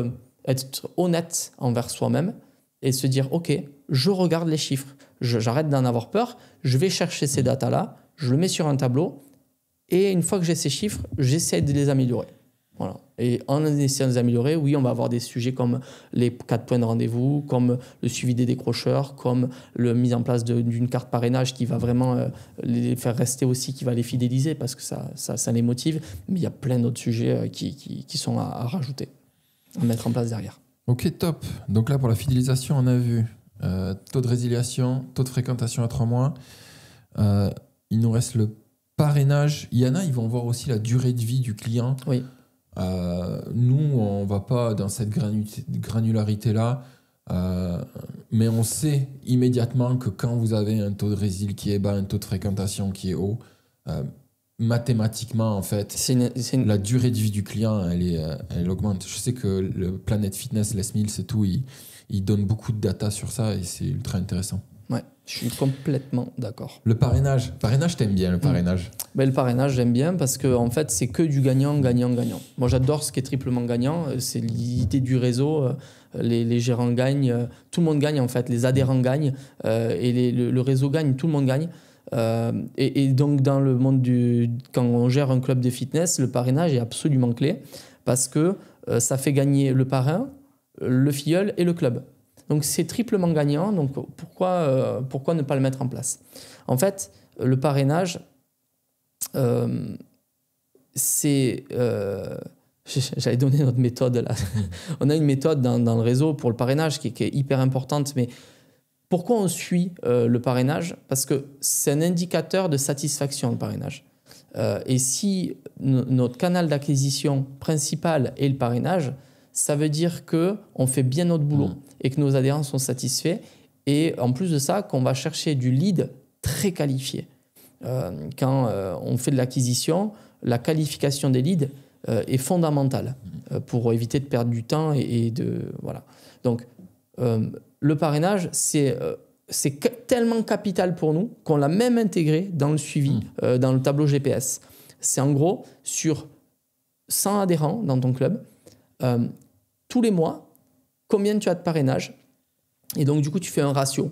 être honnête envers soi-même et se dire, OK, je regarde les chiffres, j'arrête d'en avoir peur, je vais chercher ces datas-là, je le mets sur un tableau et une fois que j'ai ces chiffres, j'essaie de les améliorer. Voilà. Et en essayant de les améliorer, oui, on va avoir des sujets comme les 4 points de rendez-vous, comme le suivi des décrocheurs, comme la mise en place d'une carte parrainage qui va vraiment les faire rester aussi, qui va les fidéliser parce que ça les motive. Mais il y a plein d'autres sujets qui sont à rajouter, à mettre en place derrière. Ok, top. Donc là, pour la fidélisation, on a vu taux de résiliation, taux de fréquentation à 3 mois. Il nous reste le parrainage. Il y en a, ils vont voir aussi la durée de vie du client. Oui. Nous, on ne va pas dans cette granularité-là, mais on sait immédiatement que quand vous avez un taux de résil qui est bas, un taux de fréquentation qui est haut, mathématiquement, en fait, la durée de vie du client, elle augmente. Je sais que le Planet Fitness, Les Mills et tout, il donne beaucoup de data sur ça et c'est ultra intéressant. Ouais, je suis complètement d'accord. Le parrainage. Parrainage, t'aimes bien le parrainage? Le parrainage, j'aime bien parce que en fait, c'est que du gagnant, gagnant, gagnant. Moi, j'adore ce qui est triplement gagnant. C'est l'idée du réseau. Les gérants gagnent, tout le monde gagne en fait. Les adhérents gagnent et le réseau gagne, tout le monde gagne. Et donc, dans le monde quand on gère un club de fitness, le parrainage est absolument clé parce que ça fait gagner le parrain, le filleul et le club. Donc, c'est triplement gagnant. Donc, pourquoi ne pas le mettre en place? En fait, le parrainage, c'est... j'allais donner notre méthode là. On a une méthode dans le réseau pour le parrainage qui est hyper importante, mais pourquoi on suit le parrainage? Parce que c'est un indicateur de satisfaction, le parrainage. Et si notre canal d'acquisition principal est le parrainage, ça veut dire qu'on fait bien notre boulot et que nos adhérents sont satisfaits. Et en plus de ça, qu'on va chercher du lead très qualifié. Quand on fait de l'acquisition, la qualification des leads est fondamentale pour éviter de perdre du temps voilà. Donc, le parrainage, c'est tellement capital pour nous qu'on l'a même intégré dans le suivi, dans le tableau GPS. C'est en gros, sur 100 adhérents dans ton club, tous les mois, combien tu as de parrainage. Et donc, du coup, tu fais un ratio.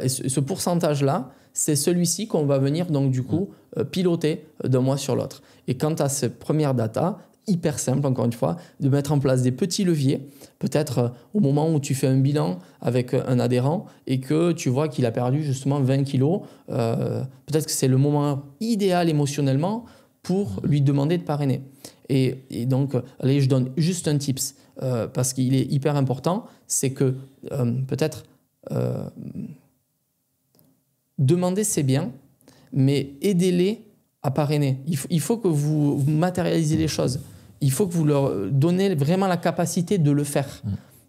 Et ce pourcentage-là, c'est celui-ci qu'on va venir, donc, du coup, piloter d'un mois sur l'autre. Et quant à ces premières data, hyper simple, encore une fois, de mettre en place des petits leviers. Peut-être au moment où tu fais un bilan avec un adhérent et que tu vois qu'il a perdu justement 20 kilos, peut-être que c'est le moment idéal émotionnellement pour lui demander de parrainer. Et donc, allez, je donne juste un tips parce qu'il est hyper important, c'est que peut-être demander c'est bien, mais aidez-les à parrainer. Il faut que vous matérialisez les choses. Il faut que vous leur donnez vraiment la capacité de le faire.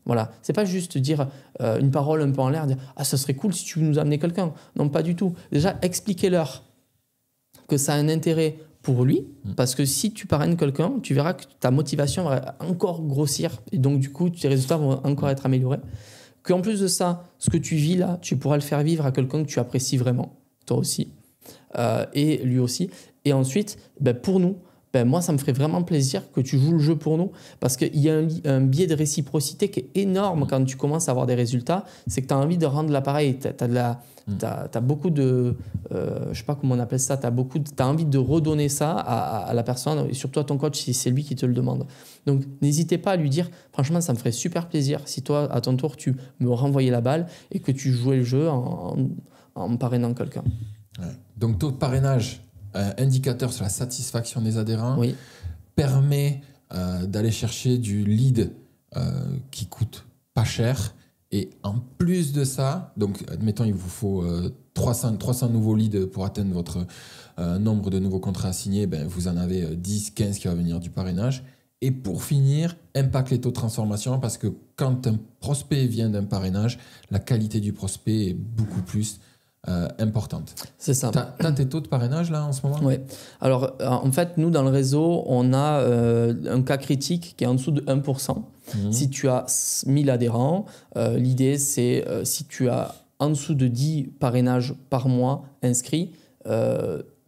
Voilà. C'est pas juste dire une parole un peu en l'air, dire « Ah, ça serait cool si tu nous amenais quelqu'un ». Non, pas du tout. Déjà, expliquez-leur que ça a un intérêt pour lui, parce que si tu parraines quelqu'un, tu verras que ta motivation va encore grossir, et donc du coup, tes résultats vont encore être améliorés. Qu'en plus de ça, ce que tu vis là, tu pourras le faire vivre à quelqu'un que tu apprécies vraiment, toi aussi, et lui aussi. Et ensuite, pour nous, moi, ça me ferait vraiment plaisir que tu joues le jeu pour nous, parce qu'il y a un biais de réciprocité qui est énorme quand tu commences à avoir des résultats, c'est que tu as envie de rendre l'appareil, tu as beaucoup de, je sais pas comment on appelle ça, tu as envie de redonner ça à la personne, et surtout à ton coach si c'est lui qui te le demande. Donc, n'hésitez pas à lui dire, franchement, ça me ferait super plaisir si toi, à ton tour, tu me renvoyais la balle et que tu jouais le jeu en parrainant quelqu'un. Ouais. Donc, taux de parrainage, indicateur sur la satisfaction des adhérents, oui, permet d'aller chercher du lead qui coûte pas cher. Et en plus de ça, donc admettons il vous faut 300 nouveaux leads pour atteindre votre nombre de nouveaux contrats à signer, vous en avez 10, 15 qui va venir du parrainage. Et pour finir, impact les taux de transformation, parce que quand un prospect vient d'un parrainage, la qualité du prospect est beaucoup plus importante. C'est ça. T'as tes taux de parrainage là en ce moment? Oui. Alors en fait, nous dans le réseau, on a un cas critique qui est en dessous de 1%. Si tu as 1000 adhérents, l'idée c'est si tu as en dessous de 10 parrainages par mois inscrits,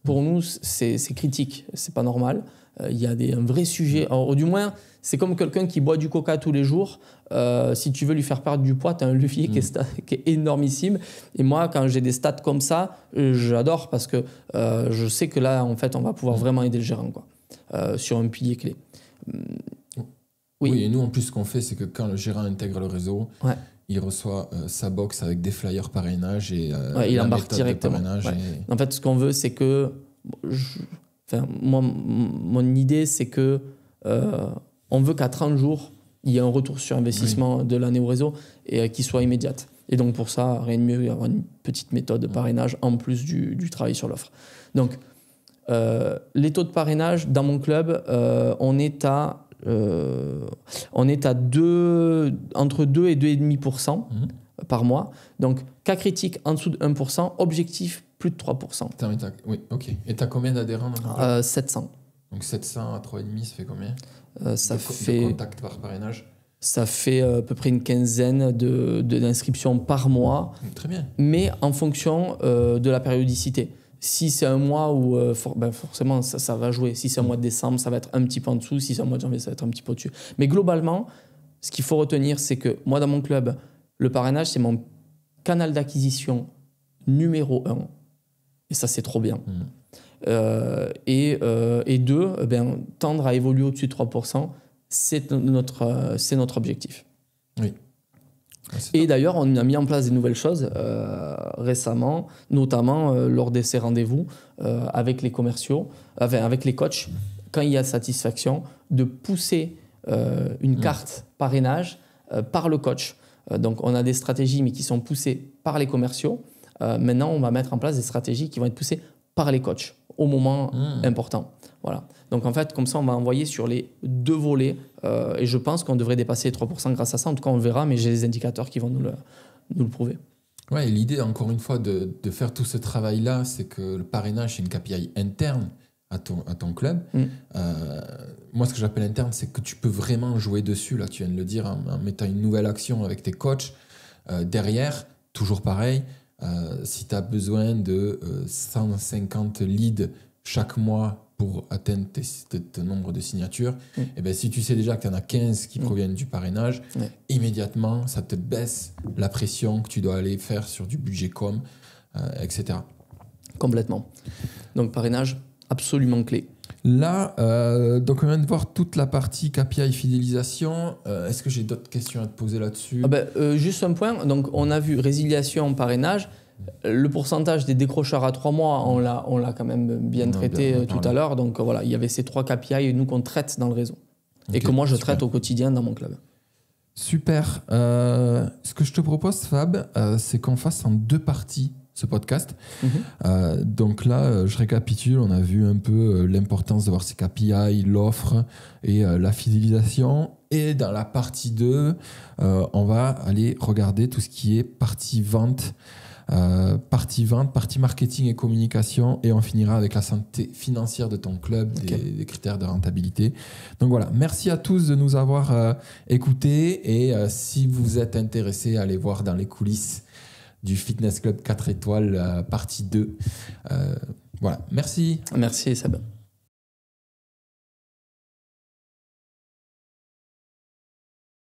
pour nous c'est critique, c'est pas normal. Il y a un vrai sujet. Alors, du moins, c'est comme quelqu'un qui boit du coca tous les jours. Si tu veux lui faire perdre du poids, tu as un levier qui est énormissime. Et moi, quand j'ai des stats comme ça, j'adore parce que je sais que là, en fait, on va pouvoir vraiment aider le gérant sur un pilier clé. Oui, et nous, en plus, ce qu'on fait, c'est que quand le gérant intègre le réseau, il reçoit sa box avec des flyers parrainage et il embarque directement. En fait, ce qu'on veut, c'est que... moi, mon idée, c'est que on veut qu'à 30 jours, il y ait un retour sur investissement de l'année au réseau et qui soit immédiate. Et donc, pour ça, rien de mieux qu'avoir une petite méthode de parrainage en plus du travail sur l'offre. Donc, les taux de parrainage, dans mon club, on est à entre 2 et 2,5% par mois. Donc, cas critique en dessous de 1%, objectif plus de 3%. Oui, ok. Et tu as combien d'adhérents dans ton club? 700. Donc 700 à 3,5, ça fait combien de contacts par parrainage? Ça fait à peu près une quinzaine d'inscriptions par mois. Très bien. Mais en fonction de la périodicité. Si c'est un mois où forcément ça va jouer. Si c'est un mois de décembre, ça va être un petit peu en dessous. Si c'est un mois de janvier, ça va être un petit peu au-dessus. Mais globalement, ce qu'il faut retenir, c'est que moi, dans mon club, le parrainage, c'est mon canal d'acquisition numéro 1. Et ça, c'est trop bien. Et deux, tendre à évoluer au-dessus de 3%, c'est notre objectif. Oui. Et d'ailleurs, on a mis en place des nouvelles choses récemment, notamment lors de ces rendez-vous avec les commerciaux, avec les coachs, quand il y a satisfaction, de pousser une carte parrainage par le coach. Donc, on a des stratégies, mais qui sont poussées par les commerciaux. Maintenant, on va mettre en place des stratégies qui vont être poussées par les coachs au moment important. Voilà. Donc, en fait, comme ça, on va envoyer sur les deux volets. Et je pense qu'on devrait dépasser les 3% grâce à ça. En tout cas, on le verra, mais j'ai des indicateurs qui vont nous le prouver. Ouais, et l'idée, encore une fois, de faire tout ce travail-là, c'est que le parrainage, c'est une KPI interne à ton club. Moi, ce que j'appelle interne, c'est que tu peux vraiment jouer dessus. Là, tu viens de le dire, en mettant une nouvelle action avec tes coachs. Derrière, toujours pareil, si tu as besoin de 150 leads chaque mois pour atteindre ton nombre de signatures, et ben, si tu sais déjà que tu en as 15 qui proviennent du parrainage, immédiatement, ça te baisse la pression que tu dois aller faire sur du budget com, etc. Complètement. Donc, parrainage, absolument clé. Là, donc on vient de voir toute la partie KPI fidélisation. Est-ce que j'ai d'autres questions à te poser là-dessus? Juste un point. Donc, on a vu résiliation, parrainage. Le pourcentage des décrocheurs à 3 mois, on l'a quand même bien traité tout à l'heure. Donc voilà, il y avait ces 3 KPI nous qu'on traite dans le réseau. Et que moi je traite au quotidien dans mon club. Super. Ce que je te propose, Fab, c'est qu'on fasse en 2 parties ce podcast. Donc là, je récapitule. On a vu un peu l'importance d'avoir ces KPI, l'offre et la fidélisation. Et dans la partie 2, on va aller regarder tout ce qui est partie vente, partie marketing et communication, et on finira avec la santé financière de ton club, des critères de rentabilité. Donc voilà, merci à tous de nous avoir écoutés, et si vous êtes intéressés, allez voir dans les coulisses du Fitness Club 4 étoiles, partie 2. Voilà, merci. Merci Seb.